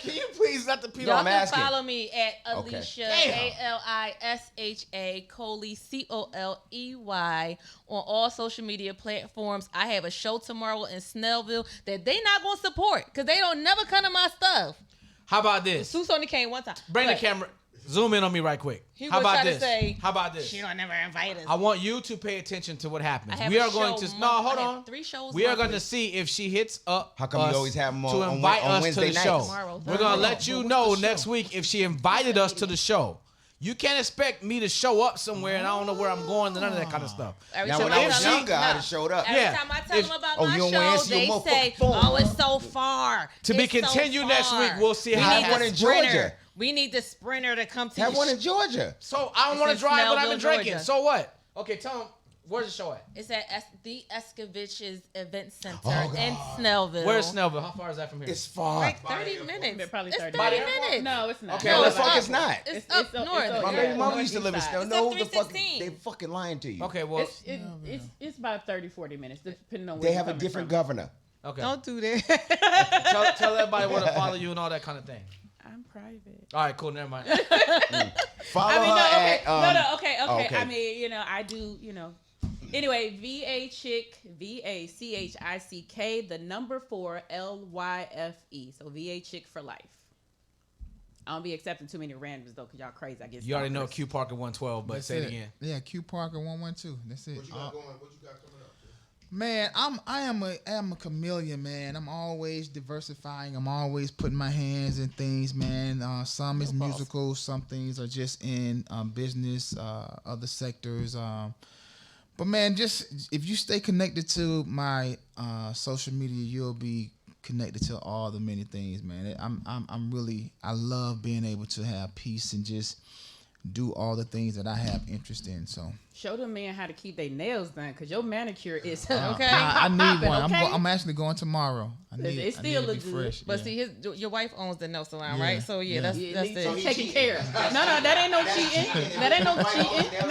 Can you please let the people? Y'all I'm can asking. follow me at Okay. Alicia Damn. ALISHA Coley COLEY on all social media platforms. I have a show tomorrow in Snellville that they not gonna support because they don't never come to my stuff. How about this? Seuss only came one time. Bring the But camera. Zoom in on me right quick. He How was about trying to this? say, How about this? She don't never invite us. I want you to pay attention to what happens. I have We a are going show to month- hold I have on. 3 shows We are monthly. going to see if she hits up. How come you us always have them to on invite us to Wednesday the nights? show? Tomorrow. We're going to let But you what's know the next show? week if she invited us to the show. You can't expect me to show up somewhere and I don't know where I'm going and none of that kind of stuff. Every Now, time when I was tell them- younger, I'd have showed up. Every Yeah. time I tell If- them about Oh, my you don't wanna show, answer your they motherfucking say, phone. "Oh, it's so far." To be It's so continued next far. week. We'll see We how need it Have one the in sprinter. Georgia. We need the sprinter to come to Have your one in Georgia. So I don't It's want in to drive what I've been Snellville, drinking. Georgia. So what? Okay, tell them, where's the show at? It's at the Eskovich's Event Center Oh, God. in Snellville. Where's Snellville? How far is that from here? It's far. Like 30 minutes. Probably It's 30 30 minutes. minutes. No, it's not. Okay, No, the let's it's fuck up. it's not. It's It's up up- north. it's up- My yeah. baby mama North used to live in east Snow. side. No, It's the up fuck, 316. they fucking lying to you. Okay, well, It's about 30, 40 minutes, depending on where They you're have a coming different from. governor. okay. Don't do that. Tell everybody where to follow you and all that kind of thing. I'm private. All right, cool. Never mind. Follow I mean, her no, okay. at okay. okay. I mean, I do, Anyway, VA Chick, VACHICK, the number 4 LYFE. So VA Chick for life. I don't be accepting too many randoms though, cause y'all crazy. I guess You already know Q Parker 112, but That's say it again. Yeah, Q Parker 112. That's it. What you got going? What you got coming up? Man, I am a chameleon, man. I'm always diversifying. I'm always putting my hands in things, man. Some is musical, some things are just in business, other sectors. But man, just if you stay connected to my social media, you'll be connected to all the many things, man. I love being able to have peace and just do all the things that I have interest in. So Show them man how to keep their nails done, cause your manicure is Okay. I need one. Okay? I'm actually going tomorrow. I need, It I still need to be look good. fresh. But yeah. see, your wife owns the nail salon, Yeah. right? So yeah, Yeah. that's I'm it. taking care of. No, that ain't no cheating. That ain't no cheating.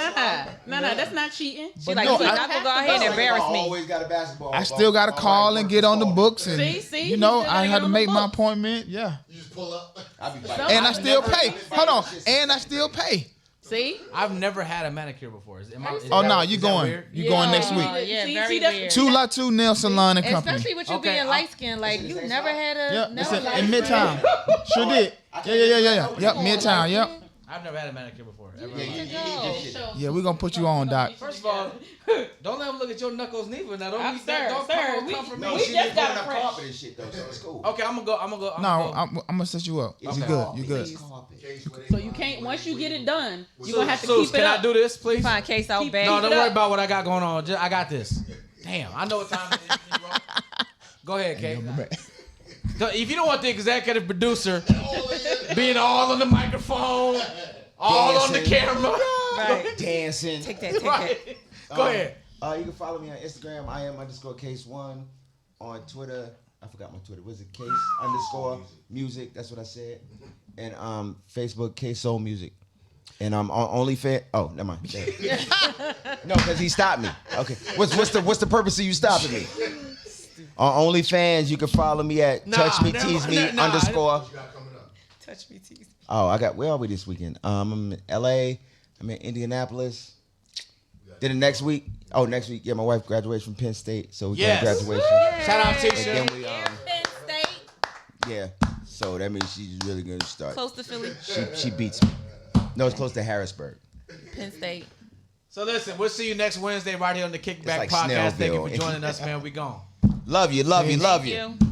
Nah, that's not cheating. She But like, no, you I- not gonna go ahead and embarrass me. Always got a basketball. I still got to call and get on the books, and See, you you know still I gotta had get to on the make my books. appointment. Yeah, You just pull up. I be So- and I I've still never- pay. Hold on, and I still pay. See? I've never had a manicure before. Is Oh that- no, is you that going? weird? You going next week? Yeah, See, very that's- weird. 2 Nail Salon and Company. Especially with you Okay, being light skinned, like you never had a Yeah, never it's in light-skinned- Midtown. Sure did. Yeah. Yep, Midtown. Yep. I've never had a manicure before. Ever in Yeah, my you life. need this shit. Yeah, we're gonna put you on, Doc. First of all, don't let them look at your knuckles neither. Now, don't I'm come from No, me. We she just just got putting up fresh. carpet and shit though, so it's cool. Okay, I'm gonna go. No, I'm gonna set you up. It's You good? You good? It's carpet. So you can't. Once you get it done, you're Sus, gonna have to Sus, keep it can up. I do this, please? Find Case out back. No, don't it worry up. about what I got going on. I got this. Damn, I know what time it is. Go ahead, Kate. So if you don't want the executive producer being all on the microphone, all on the Dancing. camera, Right. Dancing. Take that. right? Go ahead. You can follow me on Instagram. I am _Case1. On Twitter, I forgot my Twitter. Was it Case_music? That's what I said. And Facebook, Case Soul Music. And I'm on OnlyFans. Oh, never mind. No, because he stopped me. Okay. What's the purpose of you stopping me? On OnlyFans, you can follow me at Touch Me Tease Me _. What you got coming up? Touch me, tease. Oh, where are we this weekend? I'm in LA. I'm in Indianapolis. Then the next week. Oh, next week, yeah, my wife graduates from Penn State, so we got Yes. graduation. Shout out And Tisha. then we Penn State. yeah. So that means she's really gonna start. Close to Philly. She beats me. No, it's close to Harrisburg. Penn State. So listen, we'll see you next Wednesday right here on the Kickback like Podcast. Thank you Snellville. for joining us, man. We gone. Love you, love you, love you. Thank you.